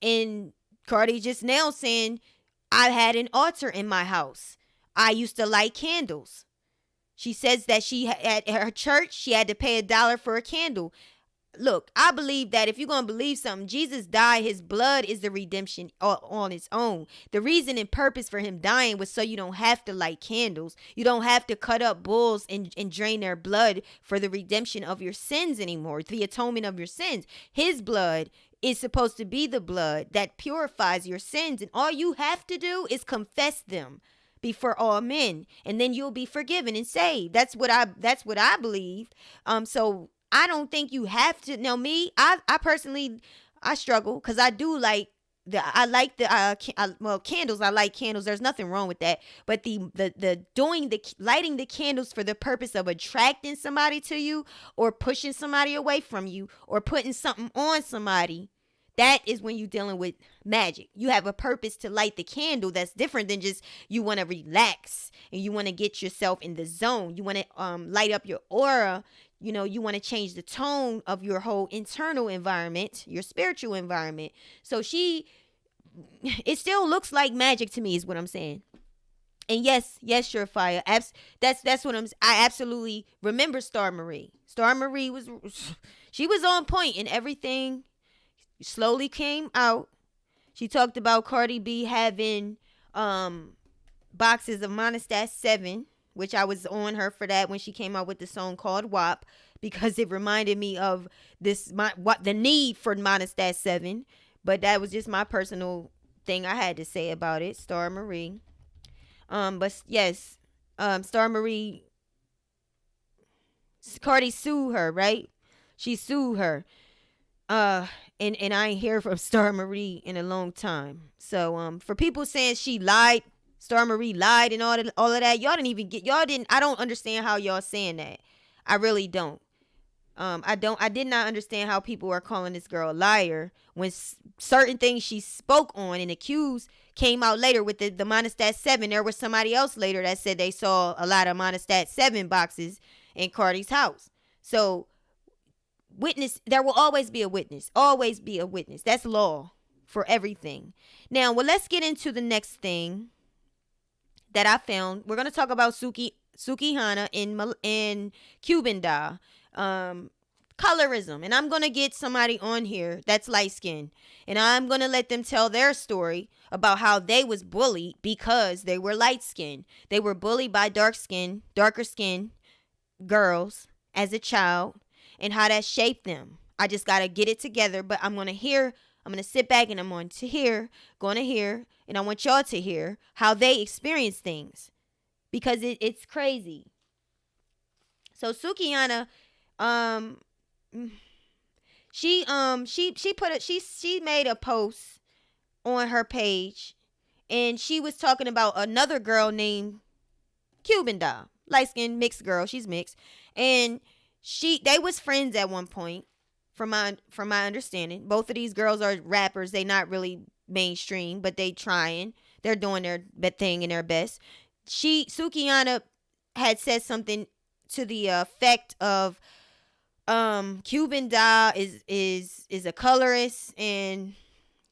And Cardi just now saying, I had an altar in my house. I used to light candles. She says that at her church, she had to pay $1 for a candle. Look, I believe that if you're going to believe something, Jesus died. His blood is the redemption on its own. The reason and purpose for him dying was so you don't have to light candles. You don't have to cut up bulls and drain their blood for the redemption of your sins anymore, the atonement of your sins. His blood is supposed to be the blood that purifies your sins. And all you have to do is confess them before all men. And then you'll be forgiven and saved. That's what I believe. So I don't think you have to. Now me, I personally, I struggle because I do like candles. I like candles. There's nothing wrong with that. But lighting the candles for the purpose of attracting somebody to you or pushing somebody away from you or putting something on somebody, that is when you're dealing with magic. You have a purpose to light the candle that's different than just you want to relax and you want to get yourself in the zone. You want to light up your aura. You want to change the tone of your whole internal environment, your spiritual environment. So it still looks like magic to me is what I'm saying. And yes, Surefire. That's what I absolutely remember Star Marie. Star Marie she was on point and everything slowly came out. She talked about Cardi B having boxes of Monistat 7, which I was on her for that when she came out with the song called WAP, because it reminded me of the need for Monistat 7. But that was just my personal thing I had to say about it. Star Marie. But yes, Star Marie, Cardi sued her, right? She sued her. And I ain't hear from Star Marie in a long time. So for people saying she lied, Star Marie lied and all of that, I don't understand how y'all saying that. I really don't. I did not understand how people are calling this girl a liar when certain things she spoke on and accused came out later with the Monistat 7. There was somebody else later that said they saw a lot of Monistat 7 boxes in Cardi's house. So there will always be a witness. Always be a witness. That's law for everything. Now, let's get into the next thing that I found. We're going to talk about Sukihana and Cuban Doll. Colorism. And I'm going to get somebody on here that's light skinned. And I'm going to let them tell their story about how they was bullied because they were light skinned. They were bullied by darker skinned girls as a child and how that shaped them. I just got to get it together. But I'm going to sit back and I'm going to hear, and I want y'all to hear how they experience things because it's crazy. So Sukihana, she made a post on her page and she was talking about another girl named Cuban Doll, light skinned mixed girl. She's mixed, and they was friends at one point. From my understanding, both of these girls are rappers. They not really mainstream, but they trying. They're doing their thing and their best. Sukihana had said something to the effect of Cuban Doll is a colorist, and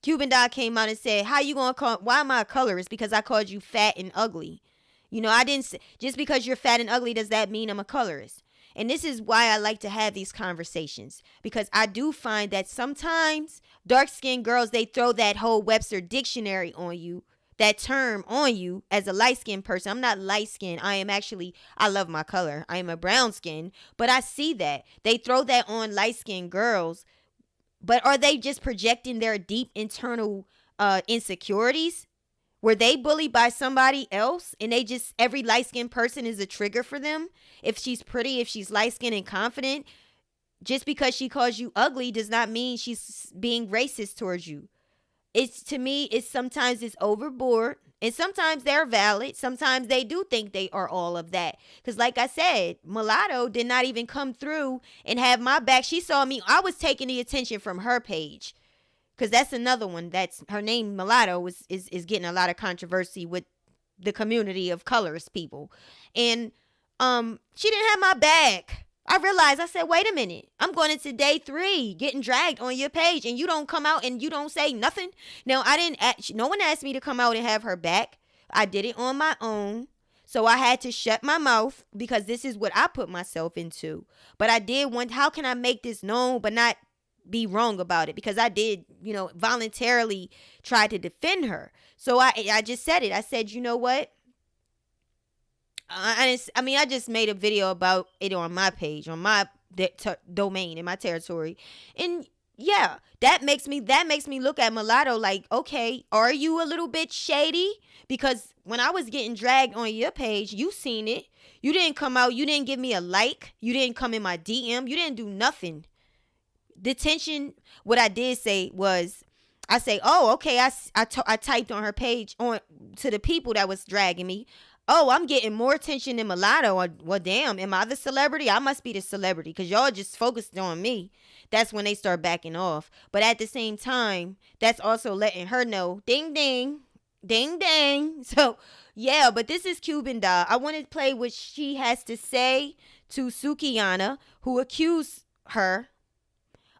Cuban Doll came out and said, "How you gonna why am I a colorist? Because I called you fat and ugly. You know, I didn't say, just because you're fat and ugly does that mean I'm a colorist?" And this is why I like to have these conversations, because I do find that sometimes dark-skinned girls, they throw that whole Webster dictionary on you, that term on you as a light-skinned person. I'm not light-skinned. I love my color. I am a brown skin, but I see that. They throw that on light-skinned girls, but are they just projecting their deep internal insecurities? Were they bullied by somebody else and every light-skinned person is a trigger for them? If she's pretty, if she's light-skinned and confident, just because she calls you ugly does not mean she's being racist towards you. To me, sometimes it's overboard, and sometimes they're valid. Sometimes they do think they are all of that. Because like I said, Mulatto did not even come through and have my back. She saw me. I was taking the attention from her page. Because that's another one. That's her name, Mulatto, is getting a lot of controversy with the community of colorist people. And she didn't have my back. I realized, I said, wait a minute. I'm going into day 3, getting dragged on your page, and you don't come out and you don't say nothing. Now, no one asked me to come out and have her back. I did it on my own. So I had to shut my mouth because this is what I put myself into. But I did want, how can I make this known but not be wrong about it? Because I did, voluntarily try to defend her. So I just said it. I said, you know what? I just made a video about it on my page, on my domain, in my territory. And yeah, that makes me look at Mulatto like, okay, are you a little bit shady? Because when I was getting dragged on your page, you seen it. You didn't come out. You didn't give me a like. You didn't come in my DM. You didn't do nothing. Detention, what I did say was, I say, oh, okay, I typed on her page to the people that was dragging me. Oh, I'm getting more attention than Mulatto. Well, damn, am I the celebrity? I must be the celebrity because y'all just focused on me. That's when they start backing off. But at the same time, that's also letting her know, ding, ding, ding, ding. So, yeah, but this is Cuban Doll. I want to play what she has to say to Sukihana, who accused her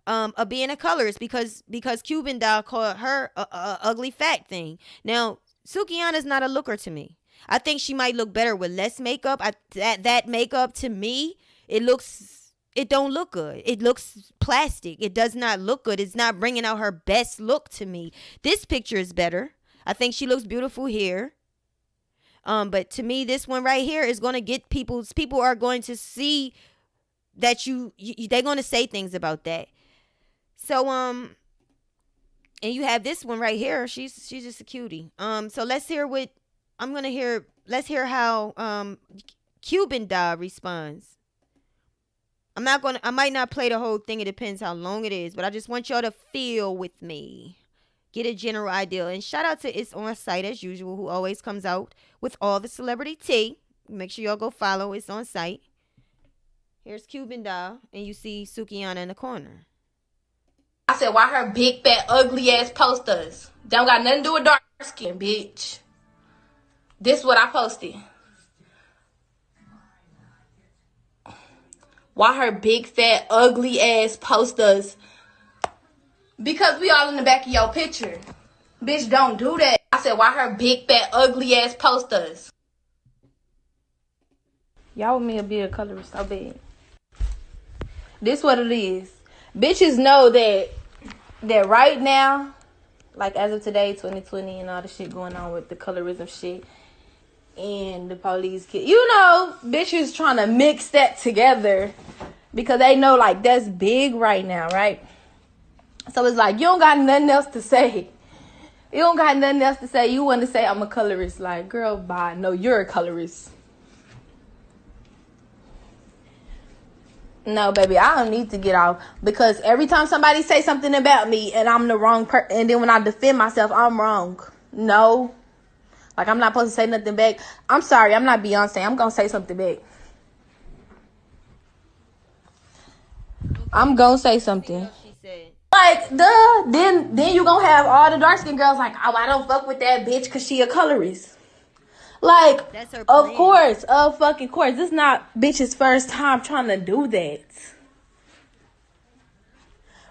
of being a colorist because Cuban Doll called her a ugly fat thing. Now, Sukihana's not a looker to me. I think she might look better with less makeup. That makeup to me, it don't look good. It looks plastic. It does not look good. It's not bringing out her best look to me. This picture is better. I think she looks beautiful here. But to me, this one right here is going to get people are going to see that they're going to say things about that. So, and you have this one right here. She's just a cutie. So let's hear how Cuban Doll responds. I might not play the whole thing. It depends how long it is, but I just want y'all to feel with me. Get a general idea. And shout out to It's On Site as usual, who always comes out with all the celebrity tea. Make sure y'all go follow It's On Site. Here's Cuban Doll, and you see Sukihana in the corner. I said, why her big, fat, ugly ass posters? Don't got nothing to do with dark skin, bitch. This what I posted. Why her big, fat, ugly ass posters? Because we all in the back of your picture. Bitch, don't do that. I said, why her big, fat, ugly ass posters? Y'all want me to be a colorist so bad. This what it is. Bitches know that right now, like as of today, 2020, and all the shit going on with the colorism shit and the police kid. You know, bitches trying to mix that together because they know like that's big right now, right? So it's like you don't got nothing else to say. You don't got nothing else to say. You want to say I'm a colorist. Like, girl, bye. No, you're a colorist. No, baby, I don't need to get off because every time somebody say something about me and I'm the wrong person, and then when I defend myself, I'm wrong. No. Like, I'm not supposed to say nothing back. I'm sorry, I'm not Beyonce. I'm going to say something back. I'm going to say something. She said. Like, duh. Then you going to have all the dark-skinned girls like, oh, I don't fuck with that bitch because she a colorist. Like, That's her of plan. course, of fucking course. This is not bitch's first time trying to do that.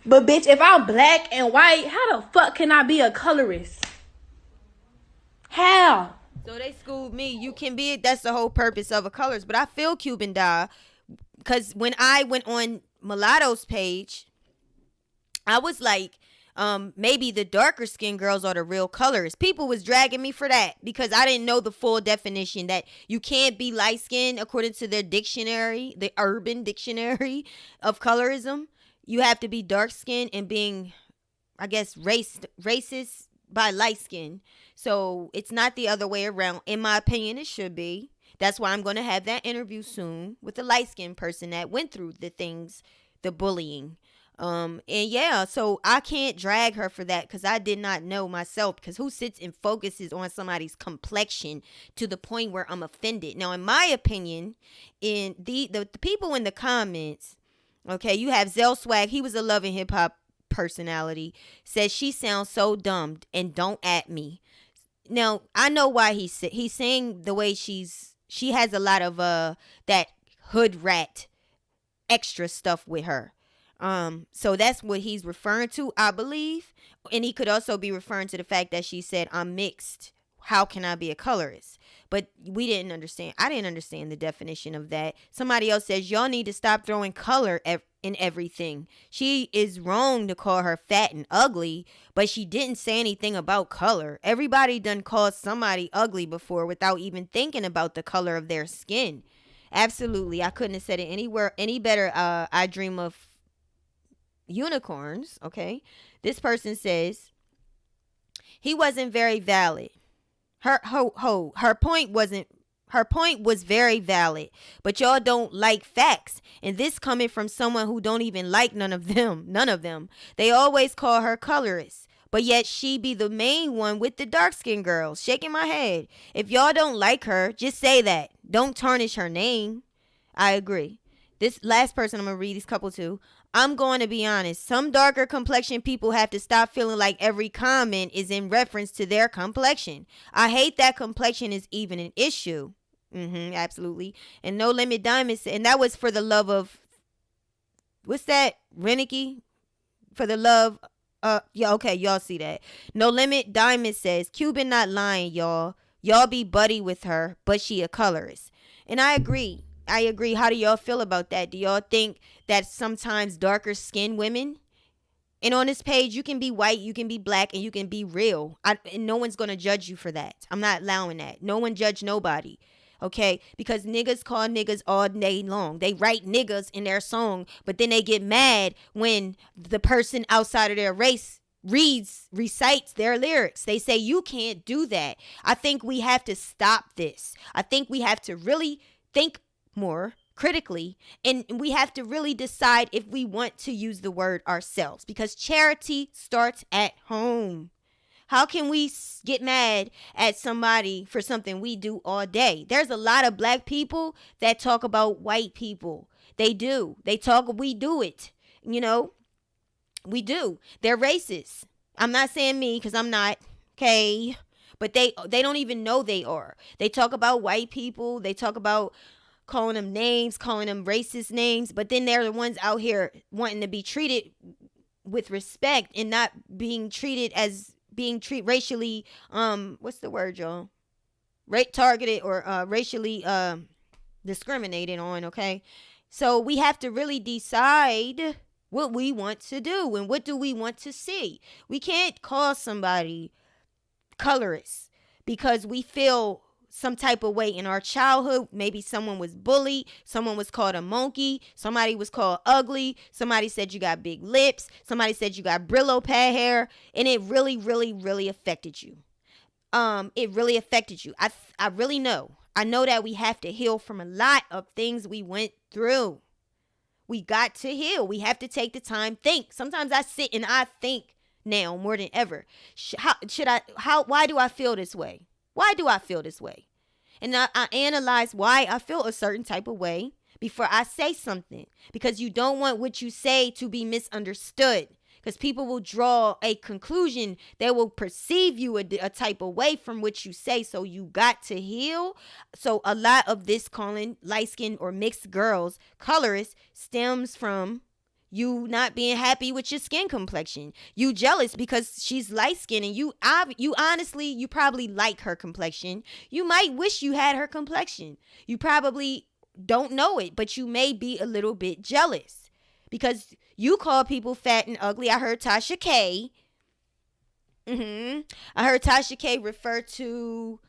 But bitch, if I'm black and white, how the fuck can I be a colorist? How? So they schooled me. You can be. That's the whole purpose of a colorist. But I feel Cuban Doll because when I went on Mulatto's page, I was like, maybe the darker skinned girls are the real colorists. People was dragging me for that because I didn't know the full definition that you can't be light skinned according to their dictionary, the Urban Dictionary of Colorism. You have to be dark skinned and being, I guess, racist by light skin. So it's not the other way around. In my opinion, it should be. That's why I'm going to have that interview soon with a light skinned person that went through the things, the bullying. And yeah, so I can't drag her for that because I did not know myself, because who sits and focuses on somebody's complexion to the point where I'm offended? Now, in my opinion, in the people in the comments, okay, you have Zell Swag, he was a Love and Hip Hop personality, says she sounds so dumb and don't at me. Now, I know why he's saying the way she has a lot of that hood rat extra stuff with her. So that's what he's referring to, I believe. And he could also be referring to the fact that she said, I'm mixed. How can I be a colorist? But we didn't understand. I didn't understand the definition of that. Somebody else says, y'all need to stop throwing color in everything. She is wrong to call her fat and ugly, but she didn't say anything about color. Everybody done called somebody ugly before without even thinking about the color of their skin. Absolutely. I couldn't have said it any better. I dream of unicorns. Okay, this person says he wasn't very valid. Her point was very valid, but y'all don't like facts, and this coming from someone who don't even like none of them. They always call her colorist, but yet she be the main one with the dark skinned girls. Shaking my head. If y'all don't like her, just say that. Don't tarnish her name. I agree. This last person, I'm gonna read these couple too. I'm going to be honest. Some darker complexion people have to stop feeling like every comment is in reference to their complexion. I hate that complexion is even an issue. Absolutely. And No Limit Diamond, and that was for the love of, what's that? Renicky? For the love. Yeah, okay, y'all see that. No Limit Diamond says, Cuban not lying, y'all. Y'all be buddy with her, but she a colorist. And I agree. How do y'all feel about that? Do y'all think that sometimes darker skinned women, and on this page, you can be white, you can be black, and you can be real. And no one's going to judge you for that. I'm not allowing that. No one judge nobody. Okay? Because niggas call niggas all day long. They write niggas in their song, but then they get mad when the person outside of their race recites their lyrics. They say you can't do that. I think we have to stop this. I think we have to really think more critically, and we have to really decide if we want to use the word ourselves, because charity starts at home. How can we get mad at somebody for something we do all day? There's a lot of black people that talk about white people. They do. They talk, we do it. You know, we do. They're racist. I'm not saying me, because I'm not, okay? But they don't even know they are. They talk about white people. They talk about calling them names, calling them racist names, but then they're the ones out here wanting to be treated with respect and not being treated as racially, what's the word, y'all? Targeted or racially discriminated on, okay? So we have to really decide what we want to do and what do we want to see. We can't call somebody colorist because we feel some type of way in our childhood. Maybe someone was bullied, someone was called a monkey, somebody was called ugly, somebody said you got big lips, somebody said you got Brillo pad hair, and it really, really, really affected you. It really affected you. I really know. I know that we have to heal from a lot of things we went through. We got to heal. We have to take the time, think. Sometimes I sit and I think now more than ever. Why do I feel this way? Why do I feel this way? And I analyze why I feel a certain type of way before I say something. Because you don't want what you say to be misunderstood. Because people will draw a conclusion. They will perceive you a type of way from what you say. So you got to heal. So a lot of this calling light-skinned or mixed girls colorists stems from you not being happy with your skin complexion. You jealous because she's light-skinned and you honestly, you probably like her complexion. You might wish you had her complexion. You probably don't know it, but you may be a little bit jealous because you call people fat and ugly. I heard Tasha K. I heard Tasha K refer to,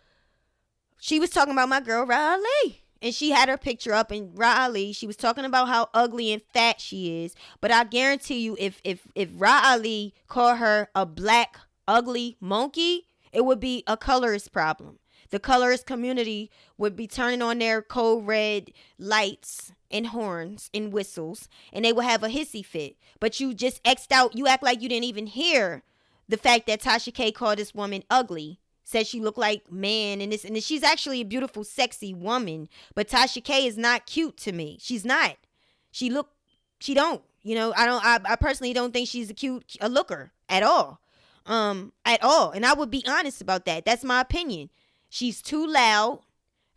she was talking about my girl Riley. And she had her picture up, and Riley, she was talking about how ugly and fat she is. But I guarantee you, if Riley called her a black, ugly monkey, it would be a colorist problem. The colorist community would be turning on their cold red lights and horns and whistles, and they would have a hissy fit. But you just X'd out. You act like you didn't even hear the fact that Tasha K called this woman ugly. Said she looked like man and this, and she's actually a beautiful, sexy woman. But Tasha K is not cute to me. She's not. She don't. You know, I personally don't think she's a looker at all. At all. And I would be honest about that. That's my opinion. She's too loud.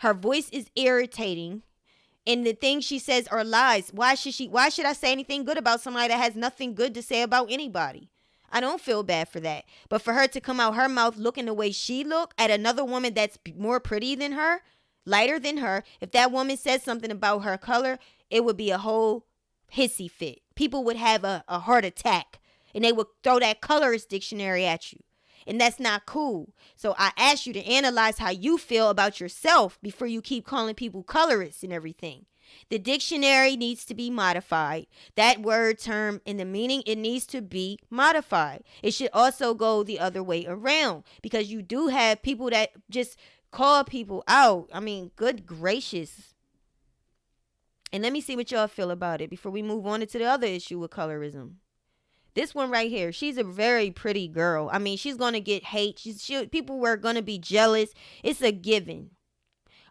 Her voice is irritating. And the things she says are lies. Why should I say anything good about somebody that has nothing good to say about anybody? I don't feel bad for that. But for her to come out her mouth looking the way she look at another woman that's more pretty than her, lighter than her, if that woman says something about her color, it would be a whole hissy fit. People would have a heart attack and they would throw that colorist dictionary at you. And that's not cool. So I ask you to analyze how you feel about yourself before you keep calling people colorists and everything. The dictionary needs to be modified. That word, term, and the meaning, it needs to be modified. It should also go the other way around because you do have people that just call people out. I mean, good gracious. And let me see what y'all feel about it before we move on into the other issue with colorism. This one right here, she's a very pretty girl. I mean, she's going to get hate. People were going to be jealous. It's a given.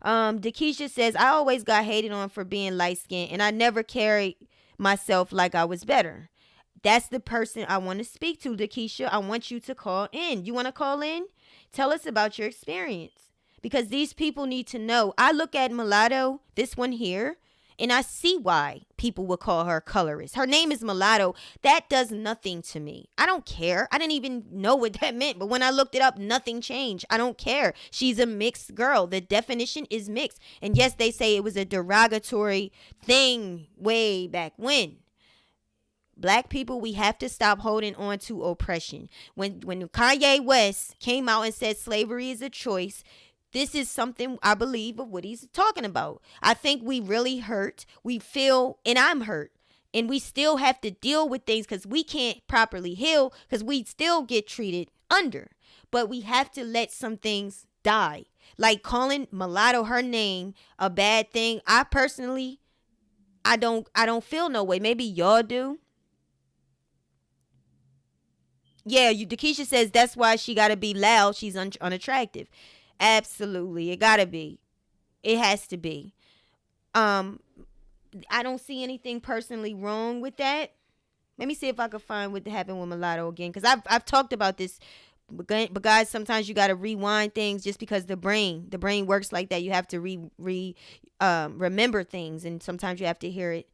Dakisha says, I always got hated on for being light-skinned, and I never carried myself like I was better. That's the person I want to speak to, Dakisha. I want you to call in. You want to call in? Tell us about your experience. Because these people need to know. I look at Mulatto, this one here, and I see why people would call her colorist. Her name is Mulatto. That does nothing to me. I don't care. I didn't even know what that meant. But when I looked it up, nothing changed. I don't care. She's a mixed girl. The definition is mixed. And yes, they say it was a derogatory thing way back when. Black people, we have to stop holding on to oppression. When Kanye West came out and said slavery is a choice, this is something I believe of what he's talking about. I think we really hurt. We feel, and I'm hurt. And we still have to deal with things because we can't properly heal because we still get treated under. But we have to let some things die. Like calling Mulatto her name a bad thing. I personally, I don't feel no way. Maybe y'all do. Yeah, Dakisha says that's why she got to be loud. She's unattractive. Absolutely. It gotta be. It has to be. I don't see anything personally wrong with that. Let me see if I can find what happened with Mulatto again. Because I've talked about this. But guys, sometimes you gotta rewind things just because the brain works like that. You have to remember things. And sometimes you have to hear it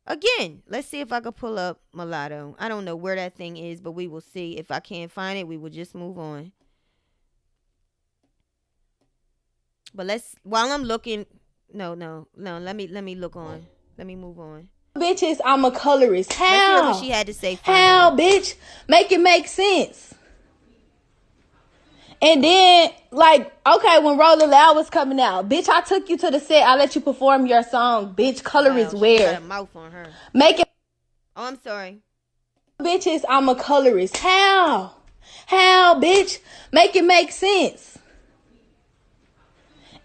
again. Let's see if I can pull up Mulatto. I don't know where that thing is, but we will see. If I can't find it, we will just move on. But while I'm looking, no. Let me look on. Let me move on. Bitches, I'm a colorist. Let's hear How? what she had to say. How, Finally. bitch? Make it make sense. And then, like, okay, when Rolling Loud was coming out, bitch, I took you to the set. I let you perform your song. Bitch, colorist Wow, she wear. got a mouth on her. Make it. Oh, I'm sorry. Bitches, I'm a colorist. How? How, bitch? Make it make sense.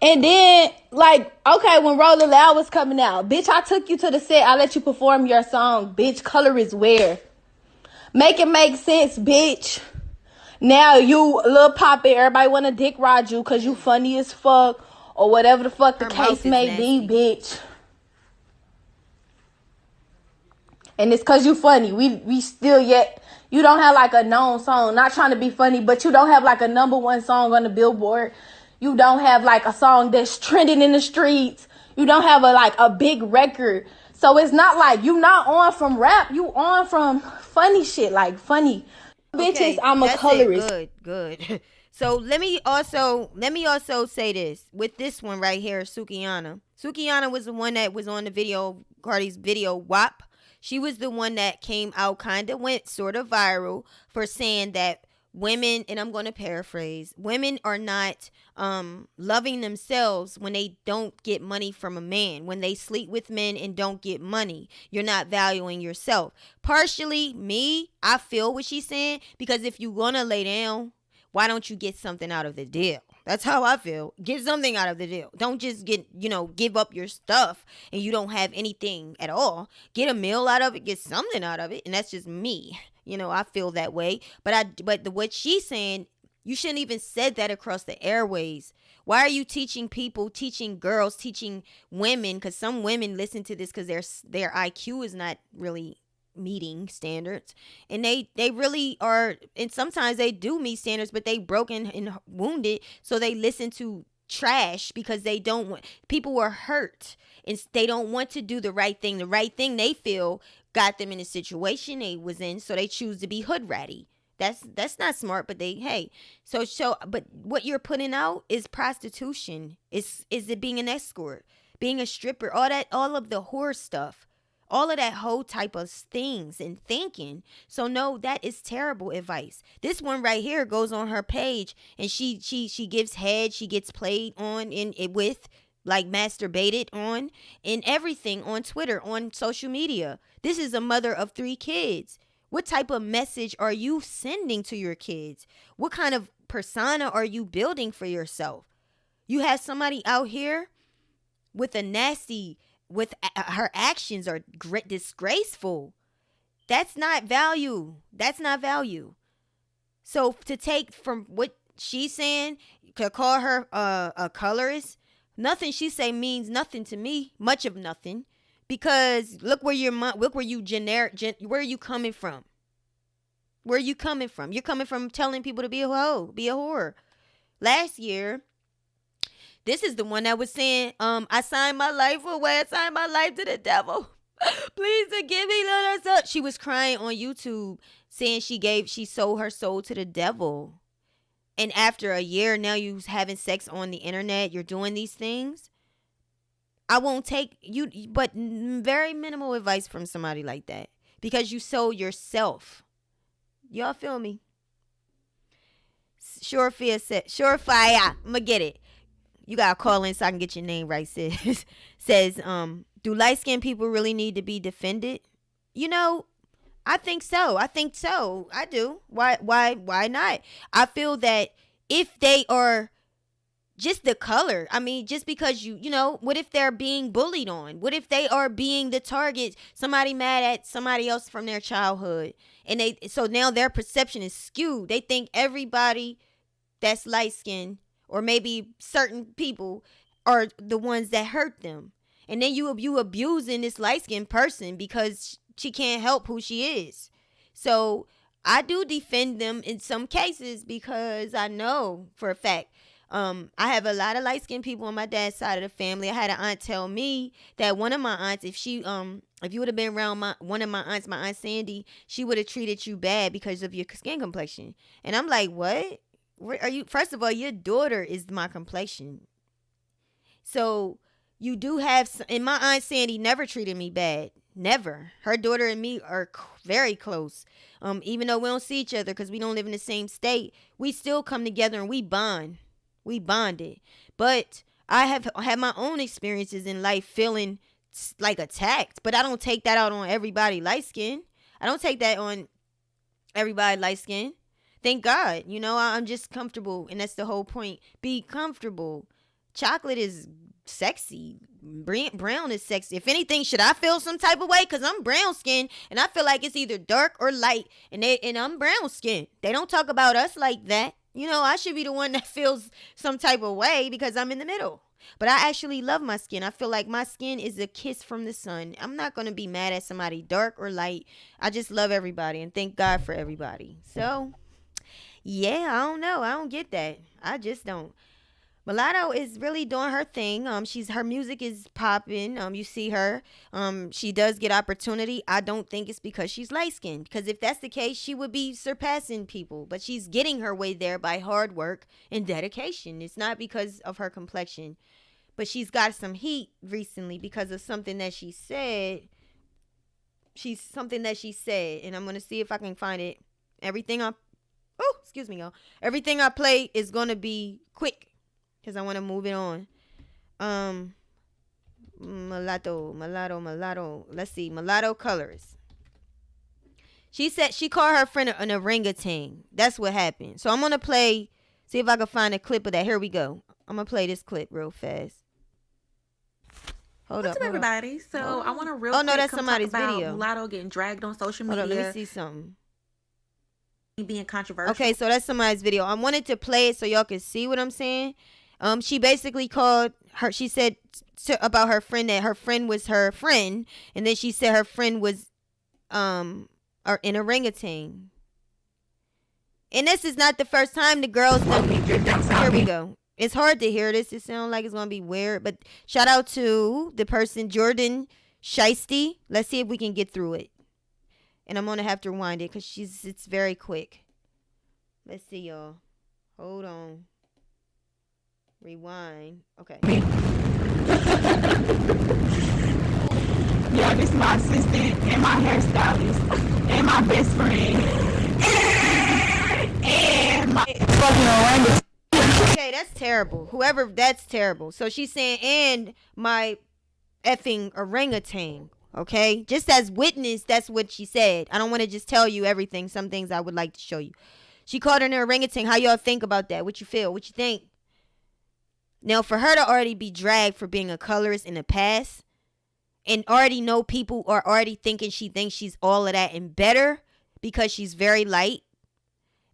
And then, like, okay, when Rolling Loud was coming out, bitch, I took you to the set. I let you perform your song. Bitch, colorist wear. Make it make sense, bitch. Now you Lil Poppy, everybody wanna dick ride you cause you funny as fuck or whatever the fuck the Her mouth case is may be, nasty. bitch. And it's cause you funny. We still yet you don't have like a known song. Not trying to be funny, but you don't have like a #1 song on the Billboard. You don't have like a song that's trending in the streets. You don't have a big record. So it's not like you not on from rap. You on from funny shit, like funny. Bitches, I'm a that's colorist. It. Good. So let me also say this with this one right here, Sukihana. Sukihana was the one that was on the video, Cardi's video, WAP. She was the one that came out, kind of went sort of viral for saying that women, and I'm going to paraphrase, women are not loving themselves when they don't get money from a man. When they sleep with men and don't get money, you're not valuing yourself. Partially, I feel what she's saying, because if you're going to lay down, why don't you get something out of the deal? That's how I feel. Get something out of the deal. Don't just give up your stuff and you don't have anything at all. Get a meal out of it, get something out of it. And that's just me. I feel that way. But what she's saying, you shouldn't even said that across the airways. Why are you teaching people, teaching girls, teaching women? Because some women listen to this because their IQ is not really meeting standards, and they really are, and sometimes they do meet standards, but they broken and wounded, so they listen to trash because they don't want, people were hurt and they don't want to do the right thing they feel got them in a situation they was in, so they choose to be hood ratty. That's not smart, but but what you're putting out is prostitution. Is it being an escort, being a stripper, all of the whore stuff, all of that whole type of things and thinking. So no, that is terrible advice. This one right here goes on her page and she gives head, she gets played on with, like, masturbated on and everything on Twitter, on social media. This is a mother of 3 kids. What type of message are you sending to your kids? What kind of persona are you building for yourself? You have somebody out here with her actions are disgraceful. That's not value. So to take from what she's saying, to call her a colorist, nothing she say means nothing to me, much of nothing, because look where you where are you coming from? Where are you coming from? You're coming from telling people to be a hoe, be a whore. Last year, this is the one that was saying, I signed my life away. I signed my life to the devil. Please forgive me. She was crying on YouTube saying she sold her soul to the devil. And after a year, now you having sex on the internet, you're doing these things. I won't take you, but very minimal advice from somebody like that, because you sold yourself. Y'all feel me? Surefire. I'm gonna get it. You gotta call in so I can get your name right, sis. Says, do light-skinned people really need to be defended? I think so. I do. Why not? I feel that if they are just the color, just because what if they're being bullied on? What if they are being the target? Somebody mad at somebody else from their childhood, and so now their perception is skewed. They think everybody that's light-skinned, or maybe certain people, are the ones that hurt them. And then you abusing this light-skinned person because she can't help who she is. So I do defend them in some cases, because I know for a fact, I have a lot of light-skinned people on my dad's side of the family. I had an aunt tell me that one of my aunts, if you would have been around one of my aunts, my Aunt Sandy, she would have treated you bad because of your skin complexion. And I'm like, what? Where are you? First of all, your daughter is my complexion. So you do have, and my Aunt Sandy never treated me bad. Never. Her daughter and me are very close. Even though we don't see each other because we don't live in the same state, we still come together and we bond. We bonded. But I have had my own experiences in life feeling like attacked, but I don't take that out on everybody light skin. I don't take that on everybody light skin. Thank God. You know, I'm just comfortable, and that's the whole point. Be comfortable. Chocolate is sexy. Brown is sexy. If anything, should I feel some type of way? Because I'm brown skin, and I feel like it's either dark or light, and I'm brown skin. They don't talk about us like that. You know, I should be the one that feels some type of way because I'm in the middle. But I actually love my skin. I feel like my skin is a kiss from the sun. I'm not going to be mad at somebody dark or light. I just love everybody and thank God for everybody. So, yeah, I don't know. I don't get that. I just don't. Mulatto is really doing her thing. Her music is popping. You see her. She does get opportunity. I don't think it's because she's light skinned. Because if that's the case, she would be surpassing people. But she's getting her way there by hard work and dedication. It's not because of her complexion. But she's got some heat recently because of something that she said. And I'm gonna see if I can find it. Everything I play is gonna be quick. Because I want to move it on. Mulatto. Let's see. Mulatto colorist. She said she called her friend an orangutan. That's what happened. So I'm going to play. See if I can find a clip of that. Here we go. I'm going to play this clip real fast. Hold What's up, everybody? So I want to quick that's somebody's talk about video. Mulatto getting dragged on social media. Hold up, let me see something. Being controversial. Okay, so that's somebody's video. I wanted to play it so y'all can see what I'm saying. She basically called her. She said about her friend that her friend was her friend, and then she said her friend was an orangutan. And this is not the first time the girls. Here we go. It's hard to hear this. It sounds like it's gonna be weird, but shout out to the person Jordan Shiesty. Let's see if we can get through it. And I'm gonna have to rewind it because it's very quick. Let's see, y'all. Hold on. Rewind. Okay. Yeah, this is my assistant and my hairstylist and my best friend and my fucking orangutan. Okay, that's terrible. That's terrible. So she's saying, and my effing orangutan. Okay? Just as witness, that's what she said. I don't want to just tell you everything. Some things I would like to show you. She called her an orangutan. How y'all think about that? What you feel? What you think? Now, for her to already be dragged for being a colorist in the past and already know people are already thinking she thinks she's all of that and better because she's very light,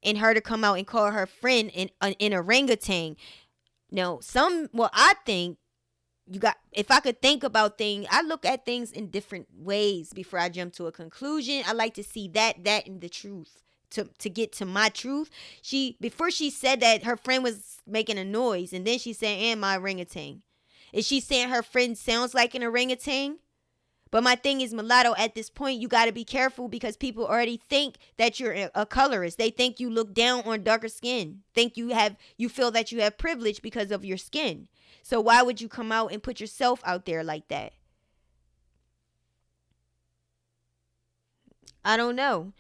and her to come out and call her friend an orangutan. Now, I think if I could think about things, I look at things in different ways before I jump to a conclusion. I like to see that and the truth. To get to my truth, before she said that her friend was making a noise, and then she said, and my orangutan. Is she saying her friend sounds like an orangutan? But my thing is, Mulatto, at this point, you got to be careful because people already think that you're a colorist. They think you look down on darker skin. You feel that you have privilege because of your skin. So why would you come out and put yourself out there like that? I don't know.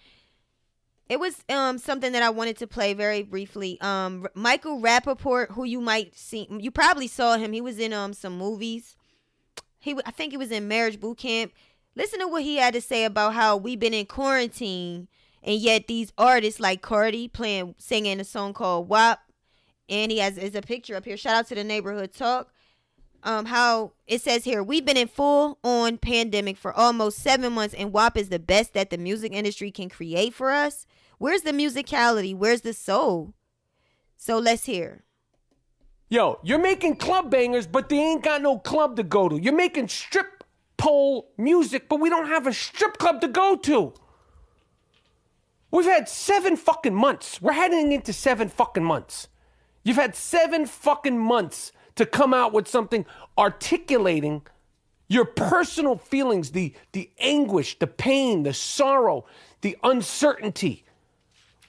It was something that I wanted to play very briefly. Michael Rappaport, who you might see, you probably saw him. He was in some movies. I think he was in Marriage Boot Camp. Listen to what he had to say about how we've been in quarantine, and yet these artists like Cardi singing a song called WAP, and he has a picture up here. Shout out to the Neighborhood Talk. How it says here, we've been in full on pandemic for almost 7 months, and WAP is the best that the music industry can create for us. Where's the musicality? Where's the soul? So let's hear. Yo, you're making club bangers, but they ain't got no club to go to. You're making strip pole music, but we don't have a strip club to go to. We've had 7 fucking months. We're heading into 7 fucking months. You've had 7 fucking months to come out with something articulating your personal feelings, the anguish, the pain, the sorrow, the uncertainty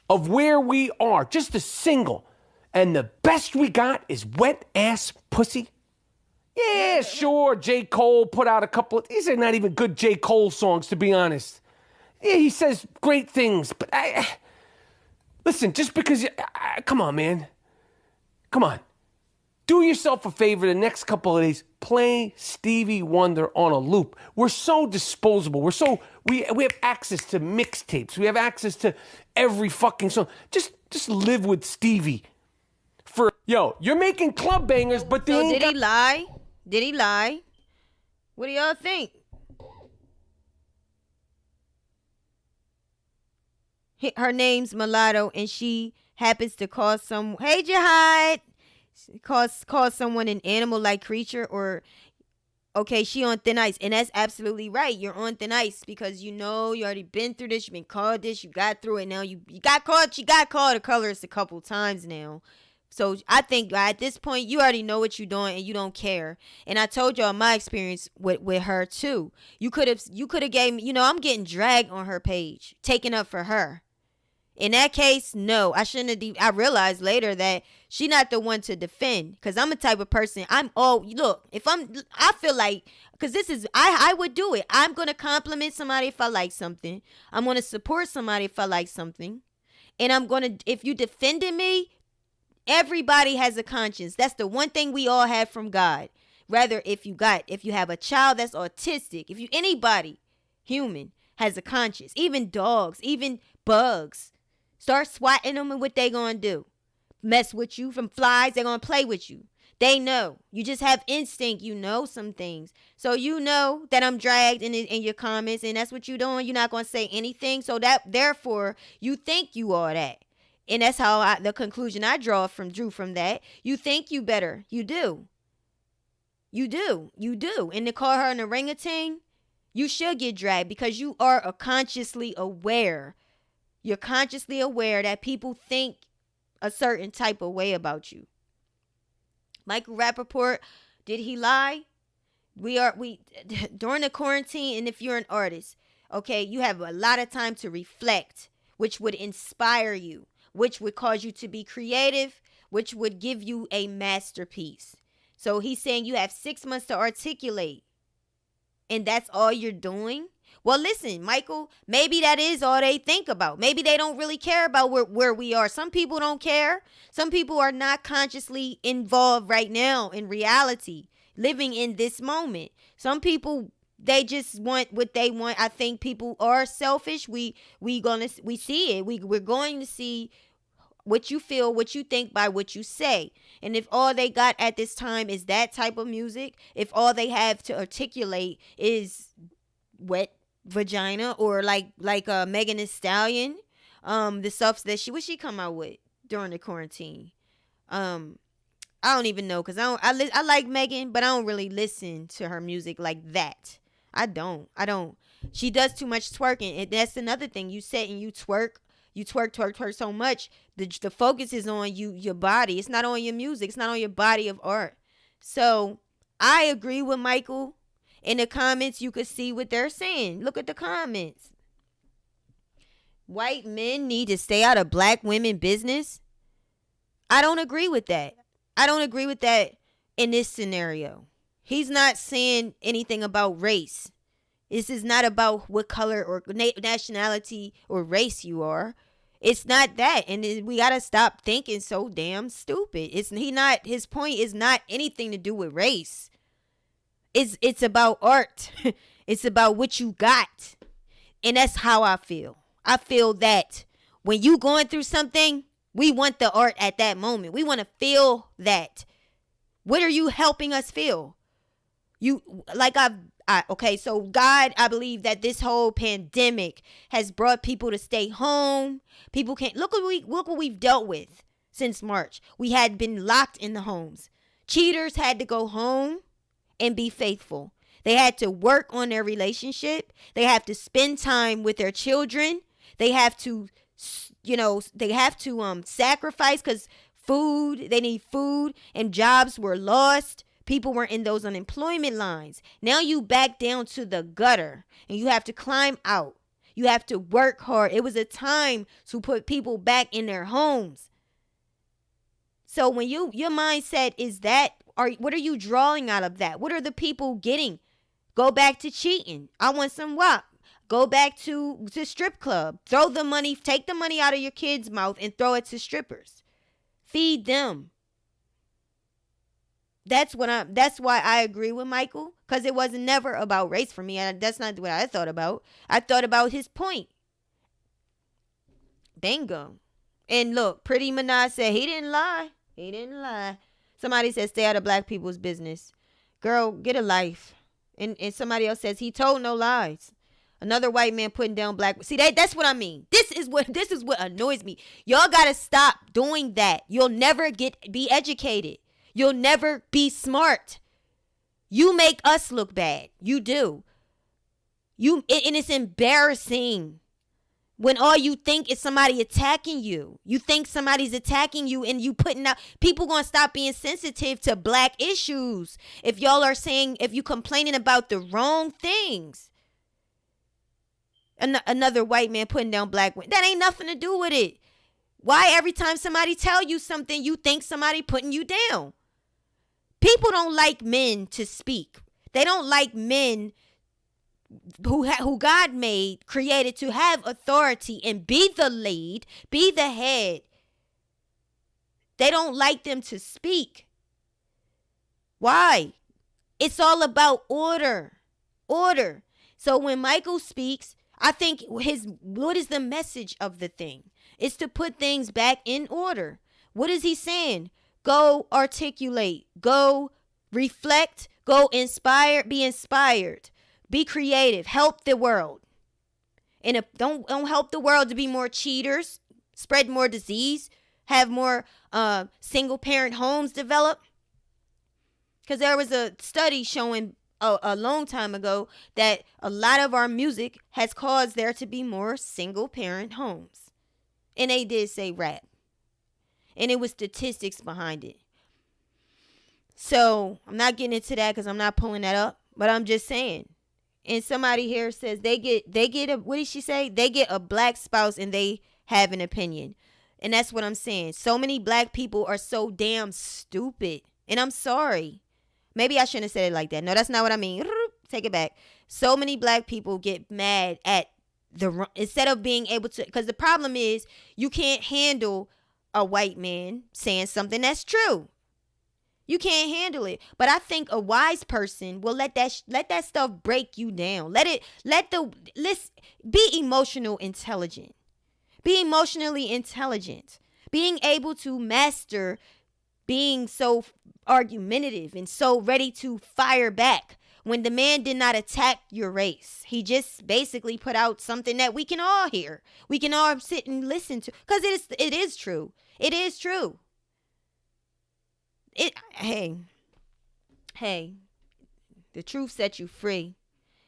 of where we are. Just a single. And the best we got is wet ass pussy Yeah, sure, J. Cole put out a couple of, these are not even good J. Cole songs, to be honest. Yeah, he says great things, but listen, just because come on, man. Come on. Do yourself a favor the next couple of days. Play Stevie Wonder on a loop. We're so disposable. We have access to mixtapes. We have access to every fucking song. Just live with Stevie. You're making club bangers, but they So ain't did he lie? Did he lie? What do y'all think? Her name's Mulatto, and she happens to call hey Jihad, call someone an animal-like creature, or okay, she on thin ice, and that's absolutely right. You're on thin ice because you already been through this. You've been called this. You got through it. Now you got called. She got called a colorist a couple times now. So I think at this point you already know what you're doing and you don't care. And I told y'all my experience with her too. You could have gave me. I'm getting dragged on her page, taken up for her. In that case, no, I shouldn't have. I realized later that she not the one to defend, because I'm a type of person. I feel like, because this is, I would do it. I'm going to compliment somebody if I like something. I'm going to support somebody if I like something. And if you defended me, everybody has a conscience. That's the one thing we all have from God. Rather, if you have a child that's autistic, anybody, human, has a conscience, even dogs, even bugs. Start swatting them, and what they gonna do? Mess with you. From flies, they gonna play with you. They know. You just have instinct. You know some things. So you know that I'm dragged in your comments, and that's what you're doing. You're not gonna say anything. So therefore, you think you are that. And that's how the conclusion I drew from that. You think you better. You do. You do. You do. And to call her an orangutan, you should get dragged, because you are consciously aware. You're consciously aware that people think a certain type of way about you. Michael Rappaport, did he lie? We during the quarantine, and if you're an artist, okay, you have a lot of time to reflect, which would inspire you, which would cause you to be creative, which would give you a masterpiece. So he's saying you have 6 months to articulate, and that's all you're doing? Well, listen, Michael, maybe that is all they think about. Maybe they don't really care about where we are. Some people don't care. Some people are not consciously involved right now in reality, living in this moment. Some people, they just want what they want. I think people are selfish. We see it. We're going to see what you feel, what you think by what you say. And if all they got at this time is that type of music, if all they have to articulate is wet vagina, or like Megan Thee Stallion, the stuff that she come out with during the quarantine, I don't even know, because I like Megan, but I don't really listen to her music like that. I don't. She does too much twerking, and that's another thing. You sit and you twerk so much. The focus is on your body. It's not on your music. It's not on your body of art. So I agree with Michael. In the comments, you could see what they're saying. Look at the comments. White men need to stay out of black women business. I don't agree with that. I don't agree with that in this scenario. He's not saying anything about race. This is not about what color or nationality or race you are. It's not that. And we got to stop thinking so damn stupid. His point is not anything to do with race. It's about art. It's about what you got. And that's how I feel. I feel that when you going through something, we want the art at that moment. We want to feel that. What are you helping us feel? So God, I believe that this whole pandemic has brought people to stay home. People can't, look what we've dealt with since March. We had been locked in the homes. Cheaters had to go home and be faithful. They had to work on their relationship. They have to spend time with their children. They have to, sacrifice, because they need food, and jobs were lost. People were in those unemployment lines. Now you back down to the gutter, and you have to climb out. You have to work hard. It was a time to put people back in their homes. So when your mindset is that, what are you drawing out of that? What are the people getting? Go back to cheating. I want some WAP. Go back to strip club. Take the money out of your kids' mouth and throw it to strippers. Feed them. That's why I agree with Michael, because it was never about race for me. That's not what I thought about. I thought about his point. Bingo. And look, Pretty Minaj said he didn't lie. He didn't lie. Somebody said stay out of black people's business. Girl, get a life. And somebody else says he told no lies. Another white man putting down black. See, that's what I mean. This is what annoys me. Y'all gotta stop doing that. You'll never be educated. You'll never be smart. You make us look bad. You do. And it's embarrassing when all you think is somebody attacking you. You think somebody's attacking you, and you putting out. People gonna stop being sensitive to black issues if you complaining about the wrong things. Another white man putting down black women. That ain't nothing to do with it. Why every time somebody tell you something, you think somebody putting you down? People don't like men to speak. They don't like men who God created to have authority and be the lead, be the head. They don't like them to speak. Why? It's all about order. Order. So when Michael speaks, I think what is the message of the thing? It's to put things back in order. What is he saying? Go articulate. Go reflect. Go inspire. Be inspired. Be creative. Help the world. And don't help the world to be more cheaters, spread more disease, have more single parent homes develop. Because there was a study showing a long time ago that a lot of our music has caused there to be more single parent homes. And they did say rap. And it was statistics behind it. So I'm not getting into that because I'm not pulling that up. But I'm just saying. And somebody here says they get what did she say? They get a black spouse and they have an opinion. And that's what I'm saying. So many black people are so damn stupid. And I'm sorry. Maybe I shouldn't have said it like that. No, that's not what I mean. Take it back. So many black people get mad at instead of being able to, because the problem is you can't handle a white man saying something that's true. You can't handle it. But I think a wise person will let that stuff break you down. Let's be emotional intelligent. Be emotionally intelligent. Being able to master being so argumentative and so ready to fire back when the man did not attack your race. He just basically put out something that we can all hear. We can all sit and listen to, because it is true. It is true. Hey, the truth sets you free.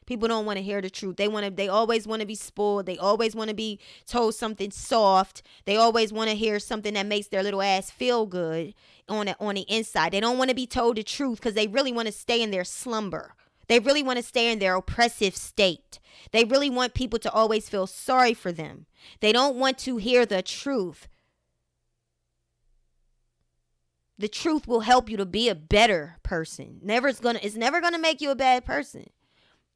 People don't want to hear the truth. They always want to be spoiled. They always want to be told something soft. They always want to hear something that makes their little ass feel good on the inside. They don't want to be told the truth because they really want to stay in their slumber. They really want to stay in their oppressive state. They really want people to always feel sorry for them. They don't want to hear the truth. The truth will help you to be a better person. It's never gonna make you a bad person.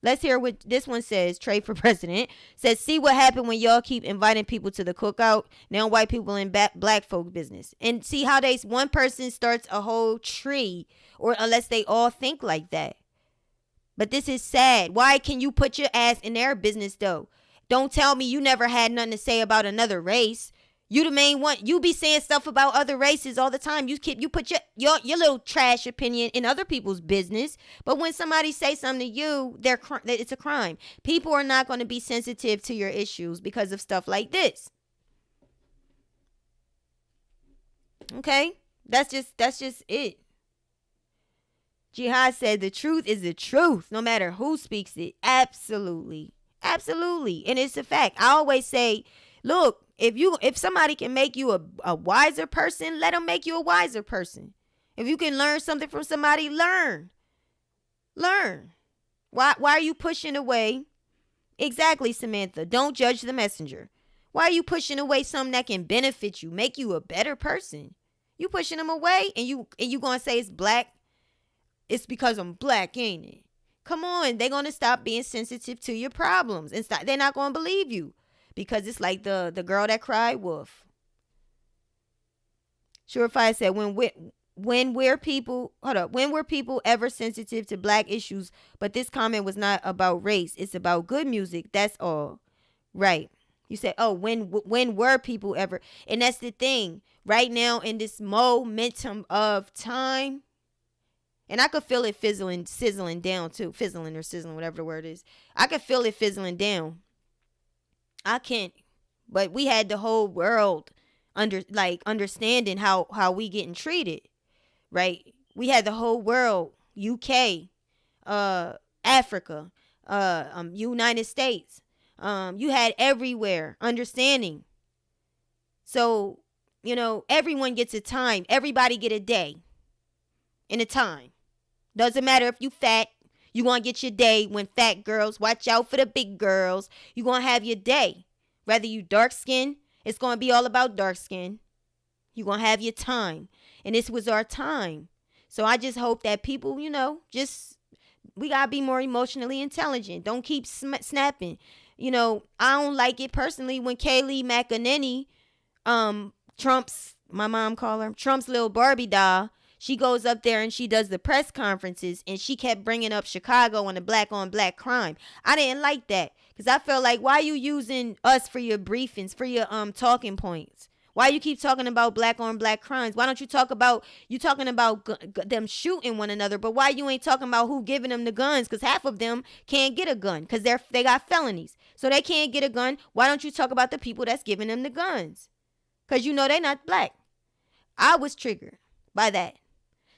Let's hear what this one says. Trey for president says, see what happened when y'all keep inviting people to the cookout. Now white people in black folk business. And see how one person starts a whole tree, or unless they all think like that. But this is sad. Why can you put your ass in their business though? Don't tell me you never had nothing to say about another race. You the main one. You be saying stuff about other races all the time. You put your little trash opinion in other people's business. But when somebody say something to you, it's a crime. People are not going to be sensitive to your issues because of stuff like this. Okay? That's just it. Jihad said the truth is the truth, no matter who speaks it. Absolutely. Absolutely. And it's a fact. I always say, look, if somebody can make you a wiser person, let them make you a wiser person. If you can learn something from somebody, learn. Why are you pushing away? Exactly, Samantha. Don't judge the messenger. Why are you pushing away something that can benefit you, make you a better person? You pushing them away, and you gonna say it's black it's because I'm black, ain't it? Come on, they're gonna stop being sensitive to your problems and stop. They're not gonna believe you because it's like the girl that cried wolf. Surefire said when were people ever sensitive to black issues? But this comment was not about race. It's about good music. That's all. Right. You said, oh, when were people ever? And that's the thing. Right now in this momentum of time, and I could feel it sizzling down too. Fizzling or sizzling, whatever the word is. I could feel it fizzling down. I can't. But we had the whole world understanding how we getting treated. Right? We had the whole world, UK, Africa, United States. You had everywhere understanding. So, everyone gets a time. Everybody get a day and a time. Doesn't matter if you fat. You going to get your day when fat girls. Watch out for the big girls. You going to have your day. Whether you dark skin, it's going to be all about dark skin. You going to have your time. And this was our time. So I just hope that people, we got to be more emotionally intelligent. Don't keep snapping. I don't like it personally when Kaylee McEnany, Trump's little Barbie doll, she goes up there and she does the press conferences and she kept bringing up Chicago and the black on black crime. I didn't like that because I felt like, why are you using us for your briefings, for your talking points? Why you keep talking about black on black crimes? Why don't you talking about them shooting one another? But why you ain't talking about who giving them the guns? Because half of them can't get a gun because they got felonies. So they can't get a gun. Why don't you talk about the people that's giving them the guns? Because they're not black. I was triggered by that.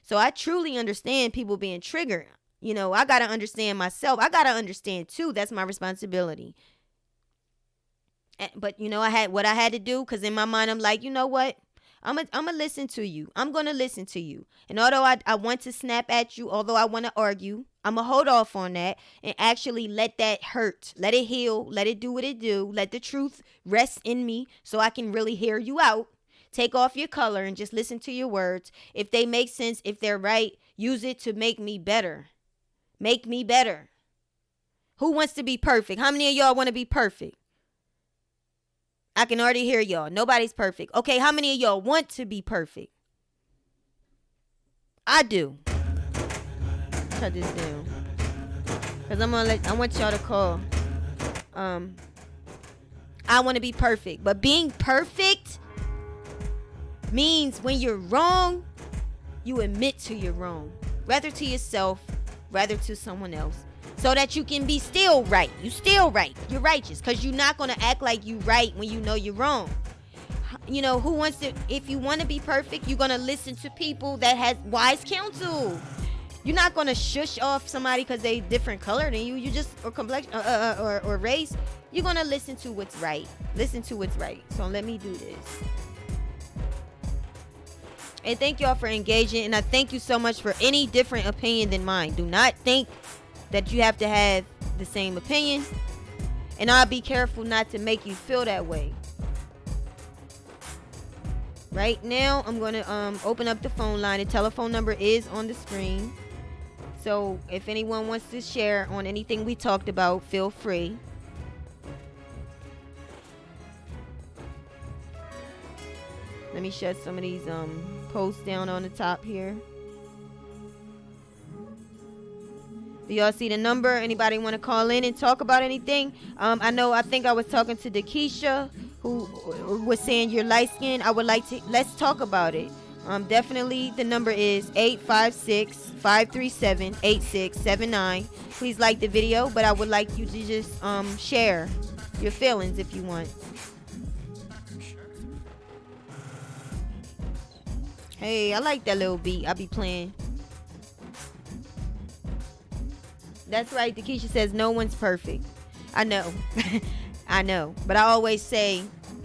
So I truly understand people being triggered. I got to understand myself. I got to understand too. That's my responsibility. But I had to do, because in my mind I'm like, you know what? I'm gonna listen to you. I'm gonna listen to you. And although I want to snap at you, although I want to argue, I'm gonna hold off on that and actually let that hurt, let it heal, let it do what it do, let the truth rest in me so I can really hear you out. Take off your color and just listen to your words. If they make sense, if they're right, use it to make me better. Make me better. Who wants to be perfect? How many of y'all want to be perfect? I can already hear y'all. Nobody's perfect. Okay, how many of y'all want to be perfect? I do. Cut this down. Because I want y'all to call. I want to be perfect. But being perfect means when you're wrong, you admit to you're wrong. Rather to yourself, rather to someone else. So that you can be still right. You still right. You're righteous. Because you're not going to act like you right when you know you're wrong. Who wants to, if you want to be perfect, you're going to listen to people that has wise counsel. You're not going to shush off somebody because they different color than you. You just, or complexion, or race. You're going to listen to what's right. Listen to what's right. So let me do this. And thank y'all for engaging. And I thank you so much for any different opinion than mine. Do not think that you have to have the same opinion. And I'll be careful not to make you feel that way. Right now, I'm going to open up the phone line. The telephone number is on the screen. So if anyone wants to share on anything we talked about, feel free. Let me shut some of these posts down on the top here. Do y'all see the number? Anybody want to call in and talk about anything? I think I was talking to Dakisha, who was saying you're light skinned. I would like to, let's talk about it. Definitely the number is 856-537-8679. Please like the video, but I would like you to just share your feelings if you want. Hey, I like that little beat I be playing. That's right. Dakisha says no one's perfect. I know. I know. But I always say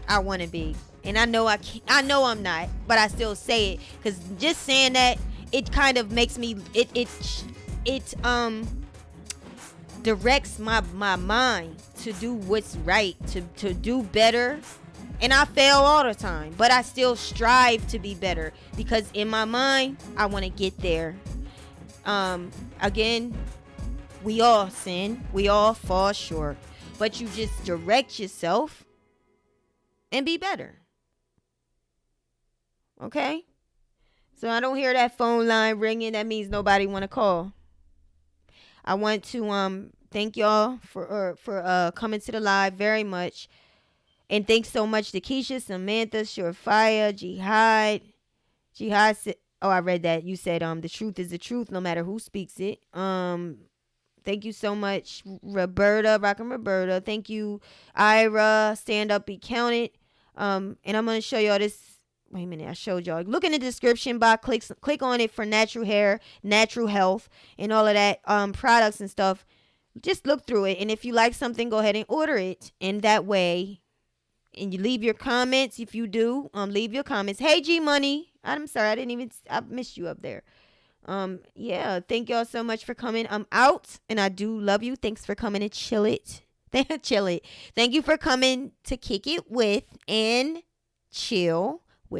I want to be. And I know I know I'm not, but I still say it, because just saying that, it kind of makes me, it directs my mind to do what's right, to do better. And I fail all the time, but I still strive to be better, because in my mind, I want to get there. Again, we all sin. We all fall short. But you just direct yourself and be better. Okay? So I don't hear that phone line ringing. That means nobody want to call. I want to thank y'all for coming to the live very much. And thanks so much to Keisha, Samantha, Surefire, Jihad. Jihad said, oh, I read that. You said the truth is the truth no matter who speaks it. Thank you so much, Roberta, Rockin' Roberta. Thank you, Ira, Stand Up, Be Counted. And I'm going to show y'all this. Wait a minute, I showed y'all. Look in the description box. Click on it for natural hair, natural health, and all of that products and stuff. Just look through it. And if you like something, go ahead and order it. And that way, and you leave your comments. If you do, leave your comments. Hey, G Money. I'm sorry, I missed you up there. Yeah, thank y'all so much for coming. I'm out, and I do love you. Thanks for coming to chill it. Chill it. Thank you for coming to kick it with and chill.